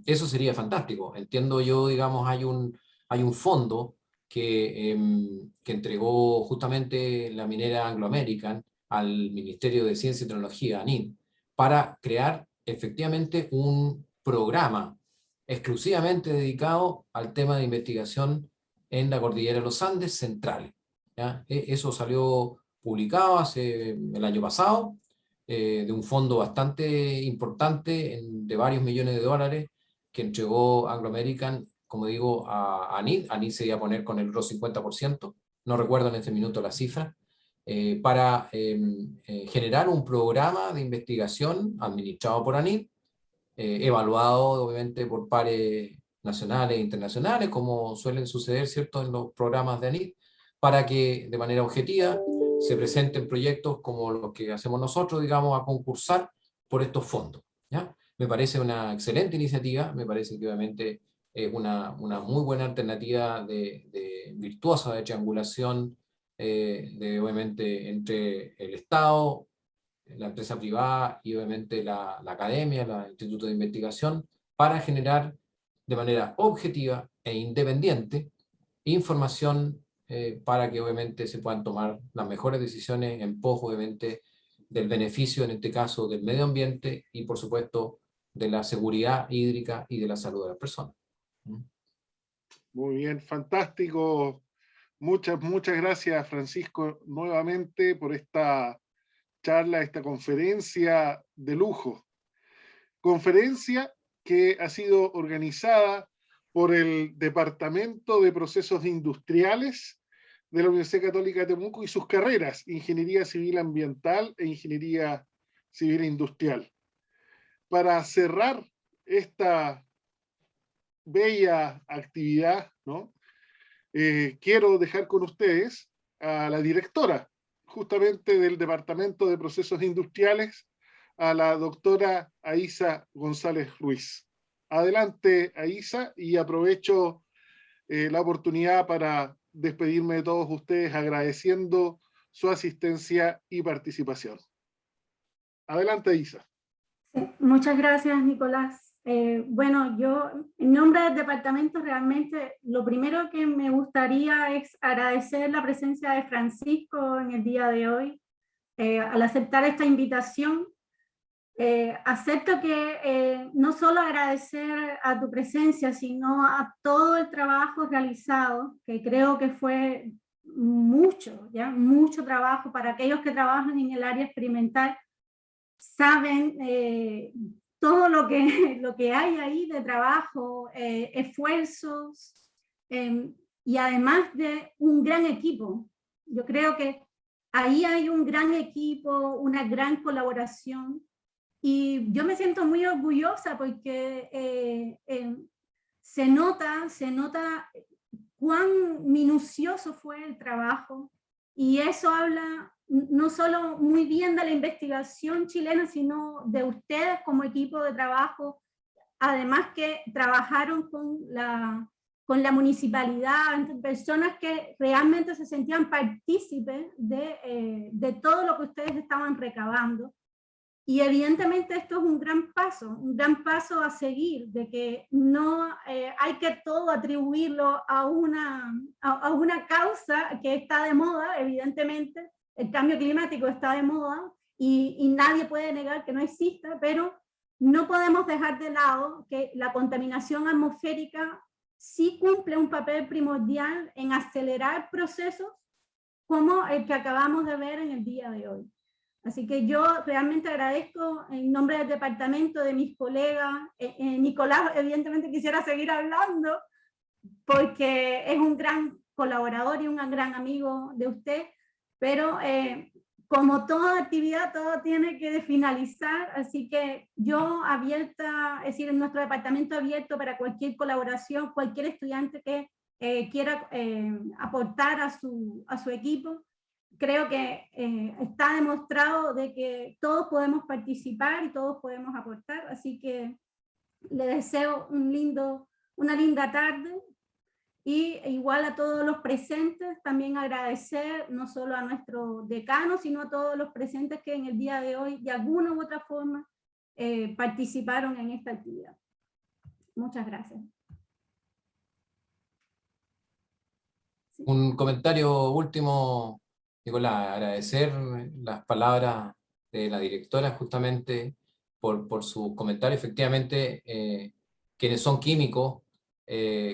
eso sería fantástico. Entiendo yo, digamos, hay un fondo que entregó justamente la minera Anglo American al Ministerio de Ciencia y Tecnología, ANID, para crear efectivamente un programa exclusivamente dedicado al tema de investigación en la cordillera de los Andes centrales, ¿ya? Eso salió publicado el año pasado, de un fondo bastante importante de varios millones de dólares que entregó Anglo American, como digo, a ANID. ANID se iba a poner con el otro 50%, no recuerdo en este minuto la cifra, para generar un programa de investigación administrado por ANID, evaluado obviamente por pares nacionales e internacionales, como suelen suceder, ¿cierto?, en los programas de ANID, para que de manera objetiva se presenten proyectos como los que hacemos nosotros, digamos, a concursar por estos fondos, ¿ya? Me parece una excelente iniciativa, me parece que obviamente una muy buena alternativa virtuosa de triangulación, obviamente entre el Estado, la empresa privada y obviamente la academia, el instituto de investigación, para generar de manera objetiva e independiente información para que obviamente se puedan tomar las mejores decisiones en pos obviamente del beneficio, en este caso del medio ambiente y por supuesto de la seguridad hídrica y de la salud de las personas. Muy bien, fantástico. Muchas gracias, Francisco, nuevamente por esta charla, esta conferencia de lujo. Conferencia que ha sido organizada por el Departamento de Procesos Industriales de la Universidad Católica de Temuco y sus carreras, Ingeniería Civil Ambiental e Ingeniería Civil Industrial. Para cerrar esta bella actividad, ¿no? Quiero dejar con ustedes a la directora, justamente del Departamento de Procesos Industriales, a la doctora Aísa González Ruiz. Adelante, Aísa, y aprovecho la oportunidad para despedirme de todos ustedes agradeciendo su asistencia y participación. Adelante, Aísa. Sí, muchas gracias, Nicolás. Bueno, yo en nombre del departamento realmente lo primero que me gustaría es agradecer la presencia de Francisco en el día de hoy. Al aceptar esta invitación, acepto que no solo agradecer a tu presencia, sino a todo el trabajo realizado, que creo que fue mucho trabajo para aquellos que trabajan en el área experimental, saben todo lo que hay ahí de trabajo, esfuerzos, y además de un gran equipo. Yo creo que ahí hay un gran equipo, una gran colaboración, y yo me siento muy orgullosa porque se nota cuán minucioso fue el trabajo, y eso habla no solo muy bien de la investigación chilena, sino de ustedes como equipo de trabajo, además que trabajaron con la municipalidad, personas que realmente se sentían partícipes de todo lo que ustedes estaban recabando. Y evidentemente esto es un gran paso a seguir, de que no hay que todo atribuirlo a una causa que está de moda. Evidentemente el cambio climático está de moda y nadie puede negar que no exista, pero no podemos dejar de lado que la contaminación atmosférica sí cumple un papel primordial en acelerar procesos como el que acabamos de ver en el día de hoy. Así que yo realmente agradezco en nombre del departamento, de mis colegas, Nicolás evidentemente quisiera seguir hablando porque es un gran colaborador y un gran amigo de usted, pero como toda actividad, todo tiene que finalizar, así que yo abierta, es decir, en nuestro departamento abierto para cualquier colaboración, cualquier estudiante que quiera aportar a su equipo. Creo que está demostrado de que todos podemos participar y todos podemos aportar, así que le deseo una linda tarde, y igual a todos los presentes también agradecer no solo a nuestro decano, sino a todos los presentes que en el día de hoy de alguna u otra forma participaron en esta actividad. Muchas gracias. Sí. Un comentario último, Nicolás, agradecer las palabras de la directora justamente por su comentario. Efectivamente, quienes son químicos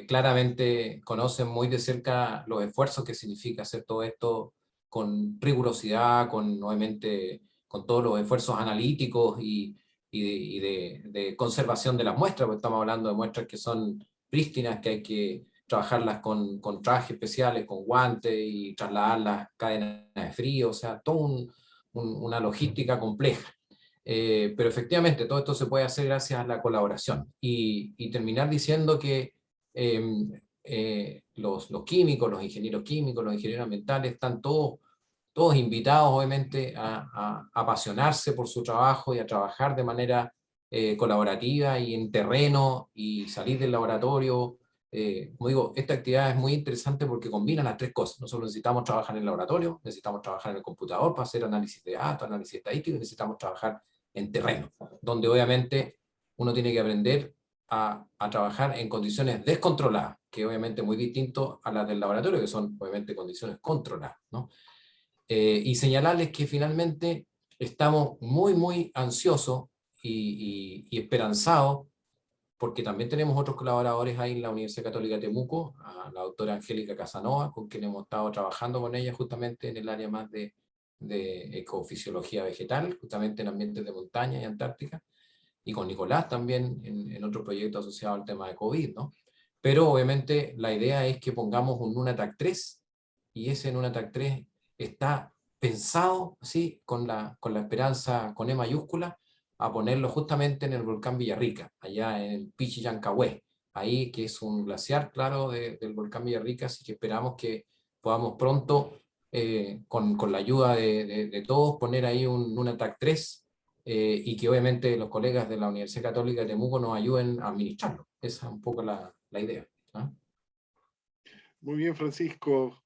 claramente conocen muy de cerca los esfuerzos que significa hacer todo esto con rigurosidad, obviamente con todos los esfuerzos analíticos y de conservación de las muestras, porque estamos hablando de muestras que son prístinas, que hay que trabajarlas con trajes especiales, con guantes y trasladar las cadenas de frío, o sea, toda una logística compleja. Pero efectivamente todo esto se puede hacer gracias a la colaboración. Y terminar diciendo que los químicos, los ingenieros químicos, los ingenieros ambientales están todos invitados obviamente a apasionarse por su trabajo y a trabajar de manera colaborativa y en terreno y salir del laboratorio. Como digo, esta actividad es muy interesante porque combina las tres cosas. Nosotros necesitamos trabajar en el laboratorio, necesitamos trabajar en el computador para hacer análisis de datos, análisis estadístico, y necesitamos trabajar en terreno, donde obviamente uno tiene que aprender a trabajar en condiciones descontroladas, que obviamente es muy distinto a las del laboratorio, que son obviamente condiciones controladas, ¿no? Y señalarles que finalmente estamos muy ansiosos y esperanzados, porque también tenemos otros colaboradores ahí en la Universidad Católica de Temuco, a la doctora Angélica Casanova, con quien hemos estado trabajando con ella justamente en el área más de ecofisiología vegetal, justamente en ambientes de montaña y antártica, y con Nicolás también en otro proyecto asociado al tema de COVID, ¿no? Pero obviamente la idea es que pongamos un NUNATAC 3, y ese NUNATAC 3 está pensado, ¿sí?, con la esperanza, con E mayúscula, a ponerlo justamente en el volcán Villarrica, allá en Pichillancahué, ahí que es un glaciar, claro, del volcán Villarrica, así que esperamos que podamos pronto, con la ayuda de todos, poner ahí un NUNATAC 3, y que obviamente los colegas de la Universidad Católica de Temuco nos ayuden a administrarlo. Esa es un poco la idea, ¿no? Muy bien, Francisco.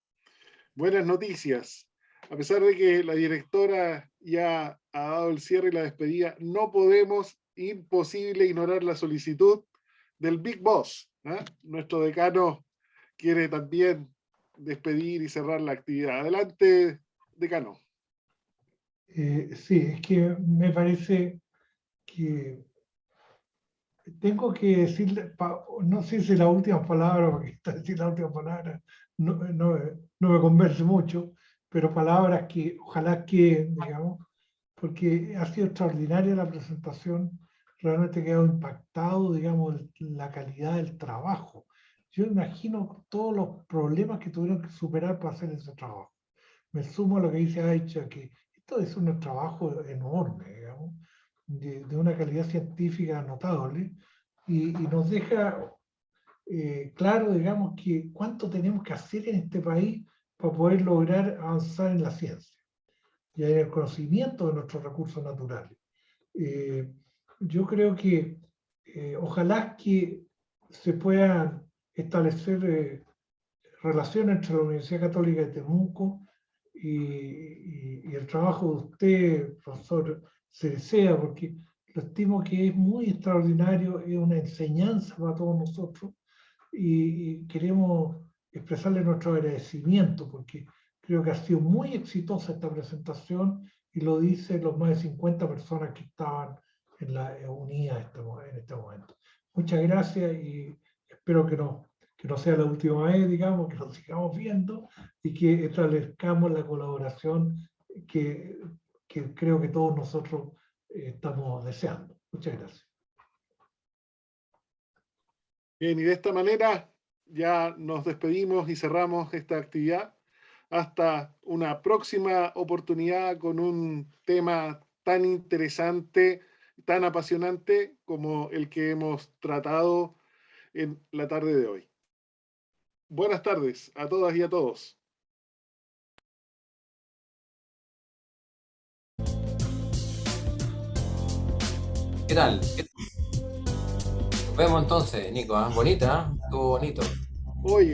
Buenas noticias. A pesar de que la directora ya ha dado el cierre y la despedida, no podemos, imposible, ignorar la solicitud del Big Boss, ¿eh? Nuestro decano quiere también despedir y cerrar la actividad. Adelante, decano. Sí, es que me parece que tengo que decirle, no sé si la última palabra, porque decir la última palabra no me convence mucho, pero palabras que ojalá que, digamos, porque ha sido extraordinaria la presentación, realmente he quedado impactado, digamos, la calidad del trabajo. Yo imagino todos los problemas que tuvieron que superar para hacer ese trabajo. Me sumo a lo que dice Aicha, que esto es un trabajo enorme, digamos, de una calidad científica notable, y nos deja claro, digamos, que cuánto tenemos que hacer en este país para poder lograr avanzar en la ciencia y en el conocimiento de nuestros recursos naturales. Yo creo que ojalá que se puedan establecer relaciones entre la Universidad Católica de Temuco y el trabajo de usted, profesor Cereceda, porque lo estimo que es muy extraordinario, es una enseñanza para todos nosotros, y queremos expresarle nuestro agradecimiento, porque creo que ha sido muy exitosa esta presentación, y lo dicen los más de 50 personas que estaban en la unidad en este momento. Muchas gracias, y espero que no sea la última vez, digamos, que nos sigamos viendo y que establezcamos la colaboración que creo que todos nosotros estamos deseando. Muchas gracias. Bien, y de esta manera ya nos despedimos y cerramos esta actividad. Hasta una próxima oportunidad con un tema tan interesante, tan apasionante como el que hemos tratado en la tarde de hoy. Buenas tardes a todas y a todos. ¿Qué tal? Nos vemos entonces, Nico, ¿eh? Bonita, ¿eh? Estuvo bonito. Oye.